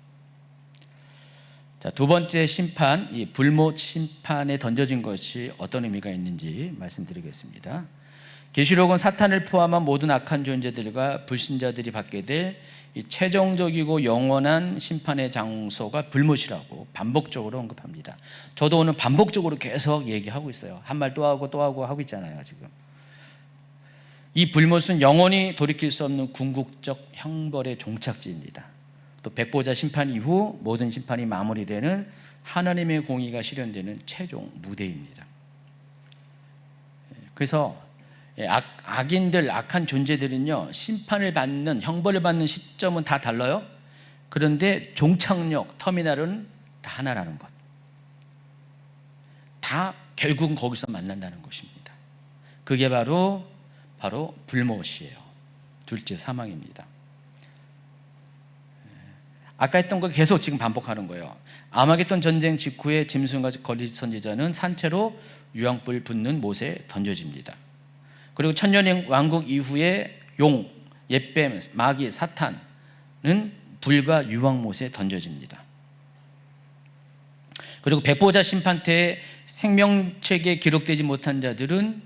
자, 두 번째 심판, 이 불못 심판에 던져진 것이 어떤 의미가 있는지 말씀드리겠습니다. 계시록은 사탄을 포함한 모든 악한 존재들과 불신자들이 받게 될 이 최종적이고 영원한 심판의 장소가 불못이라고 반복적으로 언급합니다. 저도 오늘 반복적으로 계속 얘기하고 있어요. 한 말 또 하고 또 하고 있잖아요, 지금. 이 불못은 영원히 돌이킬 수 없는 궁극적 형벌의 종착지입니다. 또 백보자 심판 이후 모든 심판이 마무리되는 하나님의 공의가 실현되는 최종 무대입니다. 그래서 악인들, 악한 존재들은요, 심판을 받는, 형벌을 받는 시점은 다 달라요. 그런데 종착역, 터미널은 다 하나라는 것. 다 결국은 거기서 만난다는 것입니다. 그게 바로 불못이에요. 둘째 사망입니다. 아까 했던 거 계속 지금 반복하는 거예요. 아마겟돈 전쟁 직후에 짐승과 거짓 선지자는 산채로 유황불 붙는 못에 던져집니다. 그리고 천년왕국 이후에 용, 옅뱀, 마귀, 사탄은 불과 유황못에 던져집니다. 그리고 백보자 심판 때에 생명책에 기록되지 못한 자들은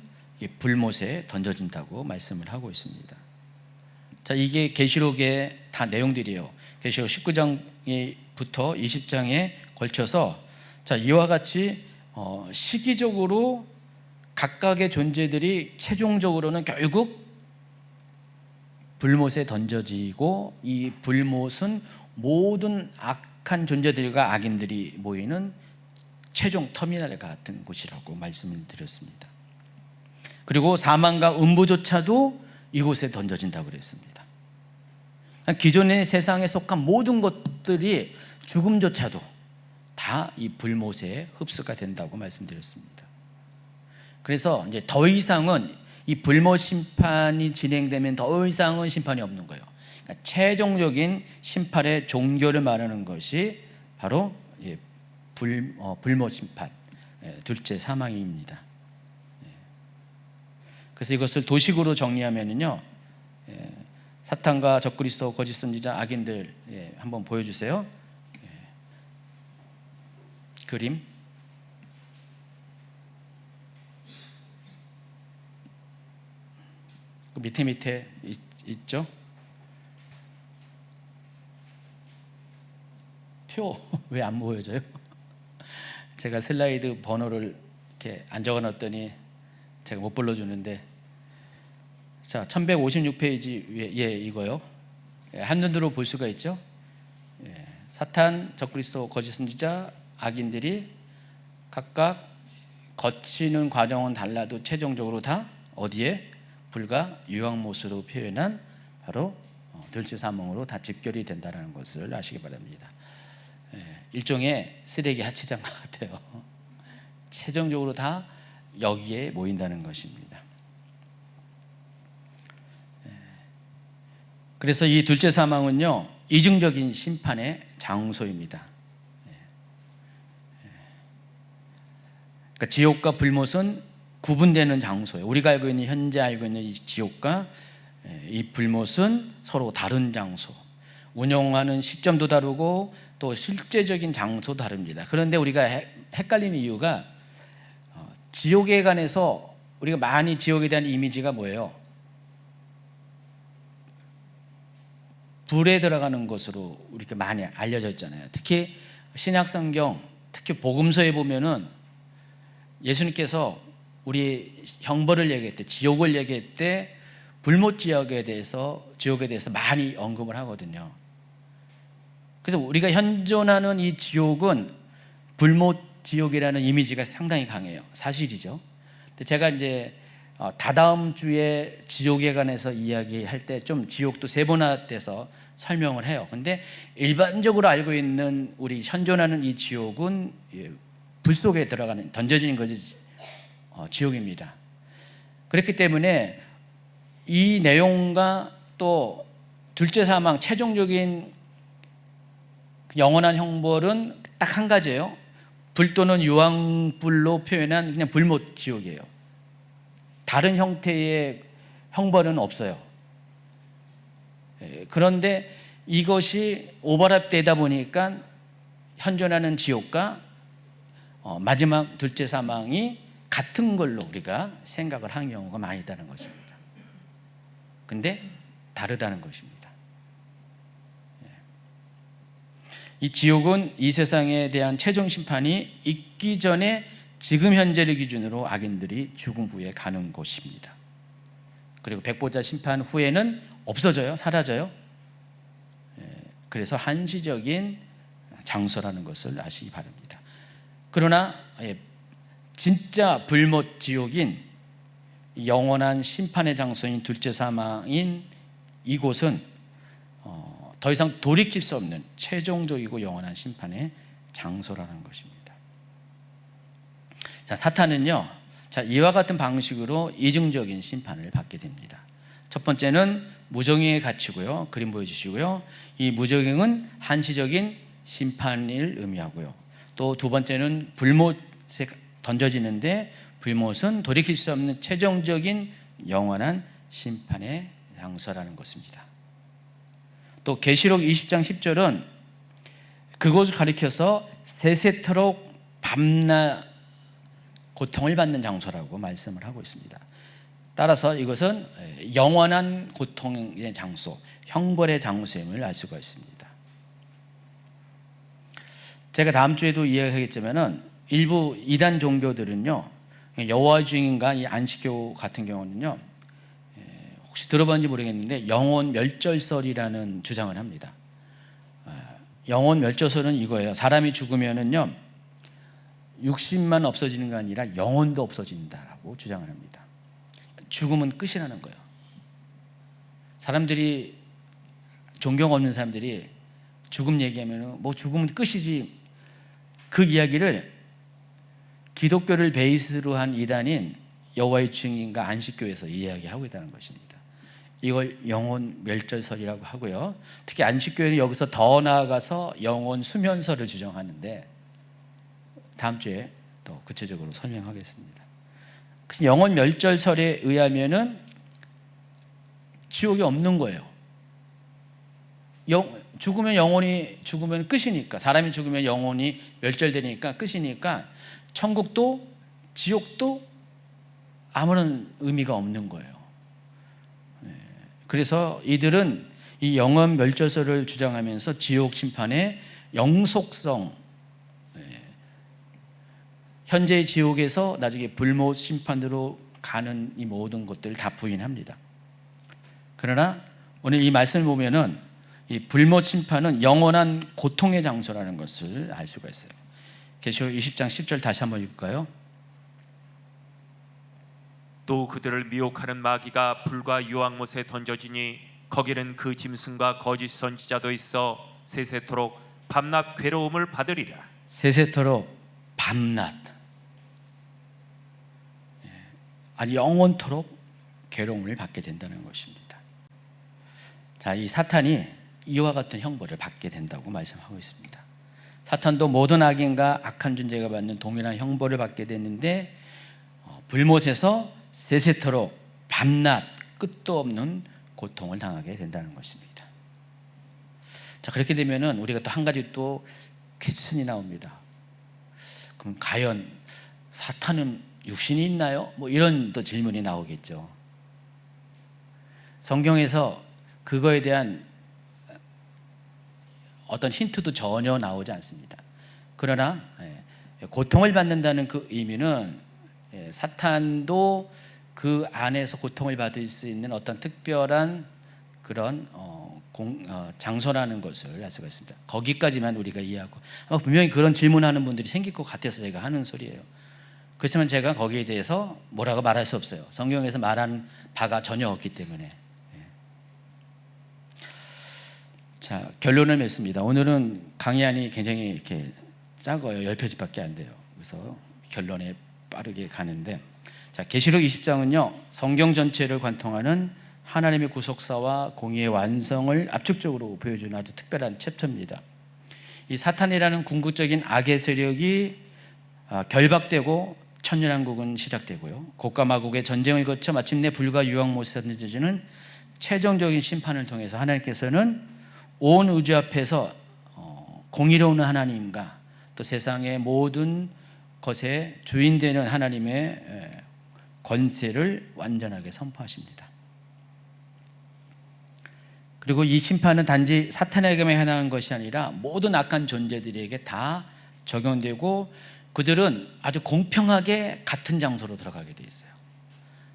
불못에 던져진다고 말씀을 하고 있습니다. 자, 이게 계시록의 다 내용들이에요. 계시록 19장부터 20장에 걸쳐서 자, 이와 같이 시기적으로 각각의 존재들이 최종적으로는 결국 불못에 던져지고, 이 불못은 모든 악한 존재들과 악인들이 모이는 최종 터미널 같은 곳이라고 말씀을 드렸습니다. 그리고 사망과 음부조차도 이곳에 던져진다고 그랬습니다. 기존의 세상에 속한 모든 것들이 죽음조차도 다 이 불못에 흡수가 된다고 말씀드렸습니다. 그래서 이제 더 이상은 이 불못 심판이 진행되면 더 이상은 심판이 없는 거예요. 그러니까 최종적인 심판의 종교를 말하는 것이 바로 불못 심판, 둘째 사망입니다. 그래서 이것을 도식으로 정리하면은요, 사탄과 적그리스도, 거짓 선지자, 악인들 한번 보여주세요. 그림. 그 밑에 있죠? 표 왜 안 보여져요? 제가 슬라이드 번호를 이렇게 안 적어놨더니 제가 못 불러주는데, 자 1156페이지 위에 이거요. 한눈으로 볼 수가 있죠. 사탄, 적그리스도, 거짓 선지자, 악인들이 각각 거치는 과정은 달라도 최종적으로 다 어디에? 불과 유황못으로 표현한 바로 둘째 사망으로 다 집결이 된다는 것을 아시기 바랍니다. 일종의 쓰레기 하치장 같아요. 최종적으로 다 여기에 모인다는 것입니다. 그래서 이 둘째 사망은요, 이중적인 심판의 장소입니다. 그러니까 지옥과 불못은 구분되는 장소예요. 우리가 알고 있는, 현재 알고 있는 이 지옥과 이 불못은 서로 다른 장소, 운영하는 시점도 다르고 또 실제적인 장소도 다릅니다. 그런데 우리가 헷갈리는 이유가 지옥에 관해서 우리가 많이 지옥에 대한 이미지가 뭐예요? 불에 들어가는 것으로 우리가 많이 알려져 있잖아요. 특히 신약성경, 특히 복음서에 보면은 예수님께서 우리 형벌을 얘기할 때, 지옥을 얘기할 때 불못 지옥에 대해서 많이 언급을 하거든요. 그래서 우리가 현존하는 이 지옥은 불못 지옥이라는 이미지가 상당히 강해요. 사실이죠. 근데 제가 이제 다다음 주에 지옥에 관해서 이야기할 때 좀 지옥도 세분화돼서 설명을 해요. 근데 일반적으로 알고 있는 우리 현존하는 이 지옥은 불 속에 들어가는, 던져지는 것이 지옥입니다. 그렇기 때문에 이 내용과 또 둘째 사망, 최종적인 영원한 형벌은 딱 한 가지예요. 불 또는 유황불로 표현한 그냥 불못 지옥이에요. 다른 형태의 형벌은 없어요. 그런데 이것이 오버랩되다 보니까 현존하는 지옥과 마지막 둘째 사망이 같은 걸로 우리가 생각을 하는 경우가 많이 있다는 것입니다. 근데 다르다는 것입니다. 이 지옥은 이 세상에 대한 최종 심판이 있기 전에 지금 현재를 기준으로 악인들이 죽음 후에 가는 곳입니다. 그리고 백보자 심판 후에는 없어져요, 사라져요. 그래서 한시적인 장소라는 것을 아시기 바랍니다. 그러나 진짜 불못 지옥인 영원한 심판의 장소인 둘째 사망인 이곳은 더 이상 돌이킬 수 없는 최종적이고 영원한 심판의 장소라는 것입니다. 자, 사탄은요, 이와 같은 방식으로 이중적인 심판을 받게 됩니다. 첫 번째는 무정의의 가치고요. 그림 보여주시고요. 이 무정의는 한시적인 심판을 의미하고요. 또 두 번째는 불못에 던져지는데, 불못은 돌이킬 수 없는 최종적인 영원한 심판의 장소라는 것입니다. 또 계시록 20장 10절은 그곳을 가리켜서 세세토록 밤낮 고통을 받는 장소라고 말씀을 하고 있습니다. 따라서 이것은 영원한 고통의 장소, 형벌의 장소임을 알 수가 있습니다. 제가 다음 주에도 이야기하겠지만은 일부 이단 종교들은요, 여호와의 증인과 이 안식교 같은 경우는요, 혹시 들어봤는지 모르겠는데 영혼 멸절설이라는 주장을 합니다. 영혼 멸절설은 이거예요. 사람이 죽으면은요, 육신만 없어지는 게 아니라 영혼도 없어진다라고 주장을 합니다. 죽음은 끝이라는 거예요. 사람들이, 존경 없는 사람들이 죽음 얘기하면 뭐 죽음은 끝이지, 그 이야기를 기독교를 베이스로 한 이단인 여호와의 증인과 안식교에서 이야기하고 있다는 것입니다. 이걸 영혼 멸절설이라고 하고요. 특히 안식교회는 여기서 더 나아가서 영혼 수면설을 주장하는데 다음 주에 또 구체적으로 설명하겠습니다. 영혼 멸절설에 의하면은 지옥이 없는 거예요. 죽으면 영혼이 죽으면 끝이니까, 사람이 죽으면 영혼이 멸절되니까 끝이니까 천국도 지옥도 아무런 의미가 없는 거예요. 그래서 이들은 이 영혼 멸절설을 주장하면서 지옥 심판의 영속성, 현재의 지옥에서 나중에 불모 심판으로 가는 이 모든 것들을 다 부인합니다. 그러나 오늘 이 말씀을 보면은 이 불모 심판은 영원한 고통의 장소라는 것을 알 수가 있어요. 계시록 20장 10절 다시 한번 읽을까요? 또 그들을 미혹하는 마귀가 불과 유황못에 던져지니 거기는 그 짐승과 거짓 선지자도 있어 세세토록 밤낮 괴로움을 받으리라. 세세토록 밤낮, 아니 영원토록 괴로움을 받게 된다는 것입니다. 자, 이 사탄이 이와 같은 형벌을 받게 된다고 말씀하고 있습니다. 사탄도 모든 악인과 악한 존재가 받는 동일한 형벌을 받게 되는데 불못에서 세세토록 밤낮 끝도 없는 고통을 당하게 된다는 것입니다. 자, 그렇게 되면은 우리가 또 한 가지 또 퀘스천이 나옵니다. 그럼 과연 사탄은 육신이 있나요? 뭐 이런 또 질문이 나오겠죠. 성경에서 그거에 대한 어떤 힌트도 전혀 나오지 않습니다. 그러나 고통을 받는다는 그 의미는 사탄도 그 안에서 고통을 받을 수 있는 어떤 특별한 그런 장소라는 것을 알 수가 있습니다. 거기까지만 우리가 이해하고, 아마 분명히 그런 질문하는 분들이 생길 것 같아서 제가 하는 소리예요. 그렇지만 제가 거기에 대해서 뭐라고 말할 수 없어요. 성경에서 말하는 바가 전혀 없기 때문에. 자, 결론을 맺습니다. 오늘은 강의안이 굉장히 이렇게 작아요. 10페이지밖에 안 돼요. 그래서 결론에 빠르게 가는데, 자, 계시록 20장은요 성경 전체를 관통하는 하나님의 구속사와 공의의 완성을 압축적으로 보여주는 아주 특별한 챕터입니다. 이 사탄이라는 궁극적인 악의 세력이 결박되고 천년왕국은 시작되고요, 고가 마국의 전쟁을 거쳐 마침내 불과 유황못에 던져지는 최종적인 심판을 통해서 하나님께서는 온 우주 앞에서 공의로운 하나님과 또 세상의 모든 것의 주인 되는 하나님의 권세를 완전하게 선포하십니다. 그리고 이 심판은 단지 사탄에게만 해당하는 것이 아니라 모든 악한 존재들에게 다 적용되고 그들은 아주 공평하게 같은 장소로 들어가게 돼 있어요.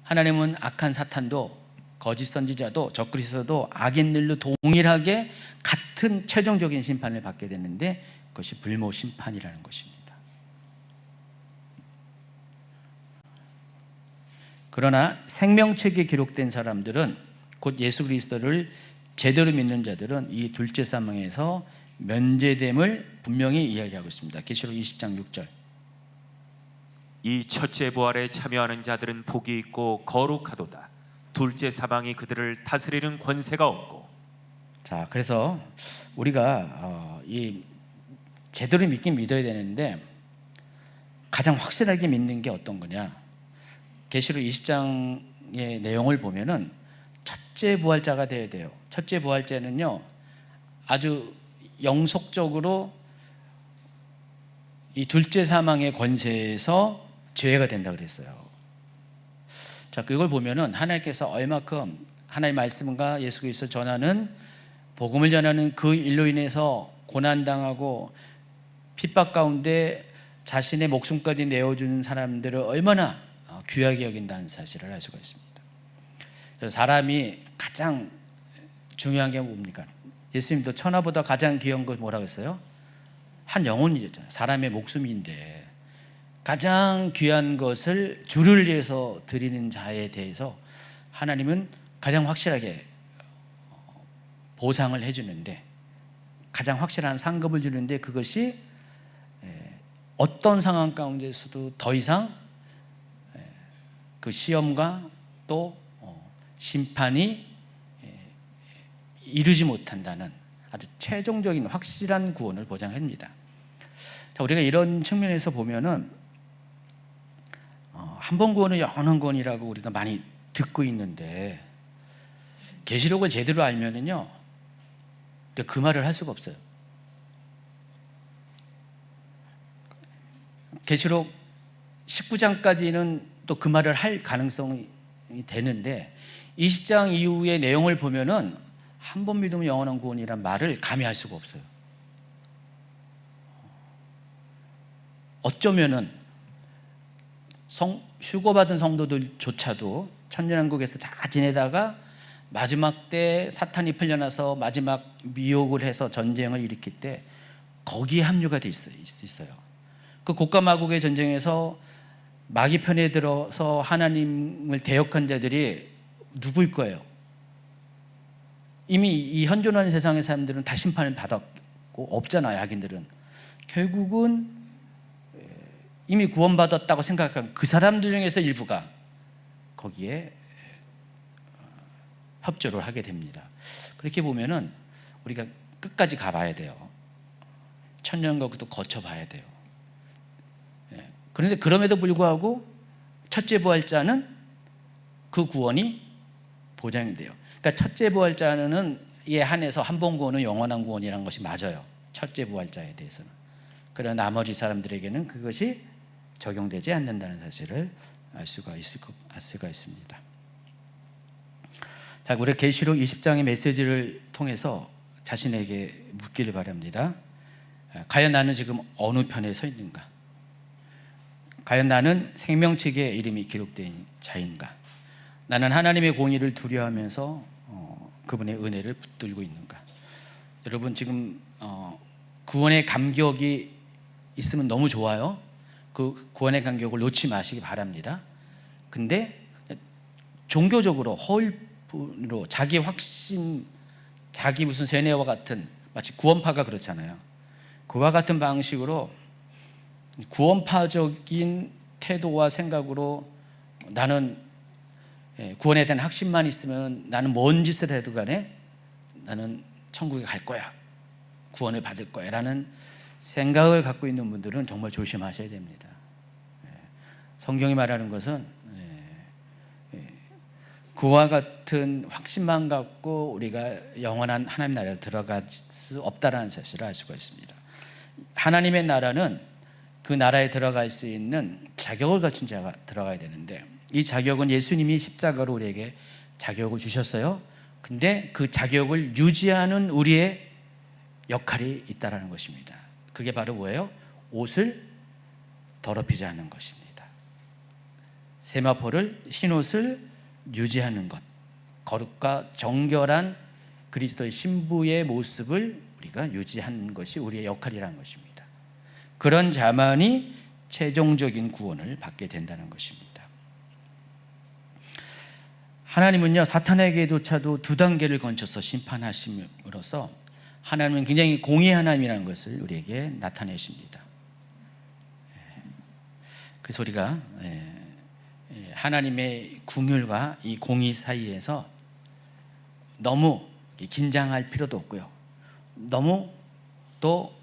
하나님은 악한 사탄도 거짓 선지자도 적그리스도도 악인들로 동일하게 같은 최종적인 심판을 받게 되는데 그것이 불모 심판이라는 것입니다. 그러나 생명책에 기록된 사람들은, 곧 예수 그리스도를 제대로 믿는 자들은 이 둘째 사망에서 면제됨을 분명히 이야기하고 있습니다. 계시록 20장 6절. 이 첫째 부활에 참여하는 자들은 복이 있고 거룩하도다. 둘째 사망이 그들을 다스리는 권세가 없고. 자, 그래서 우리가 이 제대로 믿긴 믿어야 되는데 가장 확실하게 믿는 게 어떤 거냐? 계시록 20장의 내용을 보면은 첫째 부활자가 되어야 돼요. 첫째 부활자는요 아주 영속적으로 이 둘째 사망의 권세에서 제외가 된다 그랬어요. 자, 그걸 보면은 하나님께서 얼마큼 하나님의 말씀과 예수 그리스도 전하는 복음을 전하는 그 일로 인해서 고난당하고 핍박 가운데 자신의 목숨까지 내어주는 사람들을 얼마나 귀하게 여긴다는 사실을 알 수가 있습니다. 그래서 사람이 가장 중요한 게 뭡니까? 예수님도 천하보다 가장 귀한 것 뭐라고 했어요? 한 영혼이었잖아요. 사람의 목숨인데 가장 귀한 것을 주를 위해서 드리는 자에 대해서 하나님은 가장 확실하게 보상을 해주는데, 가장 확실한 상급을 주는데, 그것이 어떤 상황 가운데서도 더 이상 그 시험과 또 심판이 이루지 못한다는 아주 최종적인 확실한 구원을 보장합니다. 자, 우리가 이런 측면에서 보면은 한 번 구원은 영원한 구원이라고 우리가 많이 듣고 있는데, 계시록을 제대로 알면은요 그 말을 할 수가 없어요. 계시록 19장까지는 또 그 말을 할 가능성이 되는데, 20장 이후의 내용을 보면은 한 번 믿으면 영원한 구원이란 말을 감히 할 수가 없어요. 어쩌면은 휴거받은 성도들조차도 천년왕국에서 다 지내다가 마지막 때 사탄이 풀려나서 마지막 미혹을 해서 전쟁을 일으킬 때 거기에 합류가 돼 있어요. 그 곡과 마곡의 전쟁에서 마귀 편에 들어서 하나님을 대역한 자들이 누구일 거예요? 이미 이 현존하는 세상의 사람들은 다 심판을 받았고 없잖아요. 악인들은 결국은 이미 구원받았다고 생각한 그 사람들 중에서 일부가 거기에 협조를 하게 됩니다. 그렇게 보면은 우리가 끝까지 가봐야 돼요. 천년왕국도 거쳐봐야 돼요. 그런데 그럼에도 불구하고 첫째 부활자는 그 구원이 보장이 돼요. 그러니까 첫째 부활자는 에 한해서 한 번 구원은 영원한 구원이라는 것이 맞아요. 첫째 부활자에 대해서는. 그러나 나머지 사람들에게는 그것이 적용되지 않는다는 사실을 알 수가 있습니다. 자, 우리 계시록 20장의 메시지를 통해서 자신에게 묻기를 바랍니다. 과연 나는 지금 어느 편에 서 있는가? 과연 나는 생명책에 이름이 기록된 자인가? 나는 하나님의 공의를 두려워하면서 그분의 은혜를 붙들고 있는가? 여러분, 지금 구원의 감격이 있으면 너무 좋아요. 그 구원의 감격을 놓지 마시기 바랍니다. 근데 종교적으로 허울뿐으로 자기 확신, 자기 무슨 세뇌와 같은, 마치 구원파가 그렇잖아요. 그와 같은 방식으로 구원파적인 태도와 생각으로 나는 구원에 대한 확신만 있으면 나는 뭔 짓을 해도 간에 나는 천국에 갈 거야, 구원을 받을 거야 라는 생각을 갖고 있는 분들은 정말 조심하셔야 됩니다. 성경이 말하는 것은 그와 같은 확신만 갖고 우리가 영원한 하나님 나라에 들어갈 수 없다는 사실을 알 수가 있습니다. 하나님의 나라는 그 나라에 들어갈 수 있는 자격을 갖춘 자가 들어가야 되는데, 이 자격은 예수님이 십자가로 우리에게 자격을 주셨어요. 근데 그 자격을 유지하는 우리의 역할이 있다는 것입니다. 그게 바로 뭐예요? 옷을 더럽히지 않는 것입니다. 세마포를, 흰옷을 유지하는 것, 거룩과 정결한 그리스도의 신부의 모습을 우리가 유지하는 것이 우리의 역할이라는 것입니다. 그런 자만이 최종적인 구원을 받게 된다는 것입니다. 하나님은요, 사탄에게조차도 두 단계를 거쳐서 심판하심으로써 하나님은 굉장히 공의의 하나님이라는 것을 우리에게 나타내십니다. 그래서 우리가 하나님의 긍휼과 이 공의 사이에서 너무 긴장할 필요도 없고요, 너무 또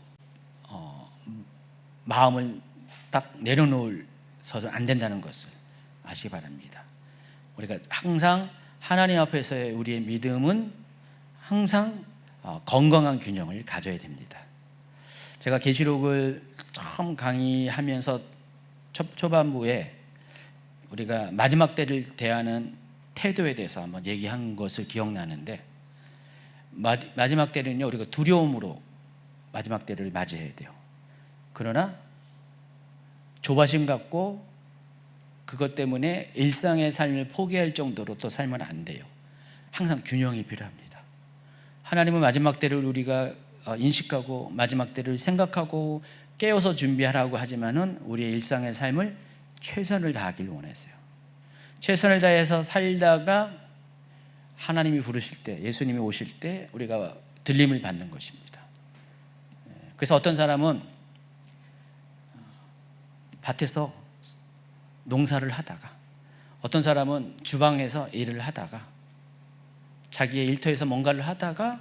마음을 딱 내려놓어서는 안 된다는 것을 아시기 바랍니다. 우리가 항상 하나님 앞에서의 우리의 믿음은 항상 건강한 균형을 가져야 됩니다. 제가 계시록을 처음 강의하면서 초반부에 우리가 마지막 때를 대하는 태도에 대해서 한번 얘기한 것을 기억나는데, 마지막 때는요, 우리가 두려움으로 마지막 때를 맞이해야 돼요. 그러나 조바심 갖고 그것 때문에 일상의 삶을 포기할 정도로 또 살면 안 돼요. 항상 균형이 필요합니다. 하나님은 마지막 때를 우리가 인식하고 마지막 때를 생각하고 깨워서 준비하라고 하지만은 우리의 일상의 삶을 최선을 다하길 원했어요. 최선을 다해서 살다가 하나님이 부르실 때, 예수님이 오실 때 우리가 들림을 받는 것입니다. 그래서 어떤 사람은 밭에서 농사를 하다가, 어떤 사람은 주방에서 일을 하다가, 자기의 일터에서 뭔가를 하다가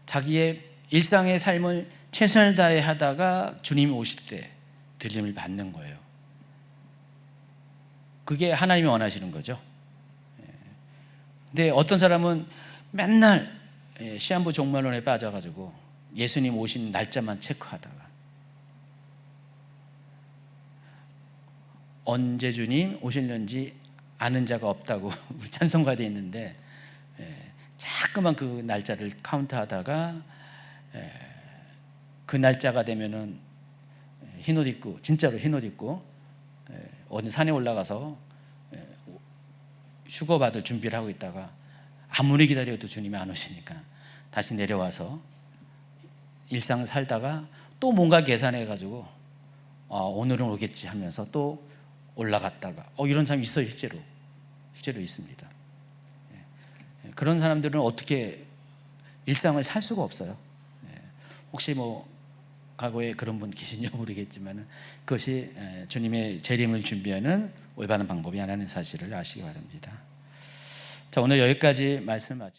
자기의 일상의 삶을 최선을 다해 하다가 주님이 오실 때 들림을 받는 거예요. 그게 하나님이 원하시는 거죠. 근데 어떤 사람은 맨날 시한부 종말론에 빠져가지고 예수님 오신 날짜만 체크하다가 언제 주님 오실는지 아는 자가 없다고 우리 찬송가에 있는데, 자꾸만 그 날짜를 카운트하다가 그 날짜가 되면은 흰옷 입고, 진짜로 흰옷 입고 어디 산에 올라가서 휴거 받을 준비를 하고 있다가 아무리 기다려도 주님이 안 오시니까 다시 내려와서 일상을 살다가 또 뭔가 계산해가지고 오늘은 오겠지 하면서 또 올라갔다가 이런 사람이 있어요. 실제로 있습니다. 그런 사람들은 어떻게 일상을 살 수가 없어요. 혹시 뭐 과거에 그런 분 계신지 모르겠지만 그것이 주님의 재림을 준비하는 올바른 방법이 아니라는 사실을 아시기 바랍니다. 자, 오늘 여기까지 말씀을 마치겠습니다.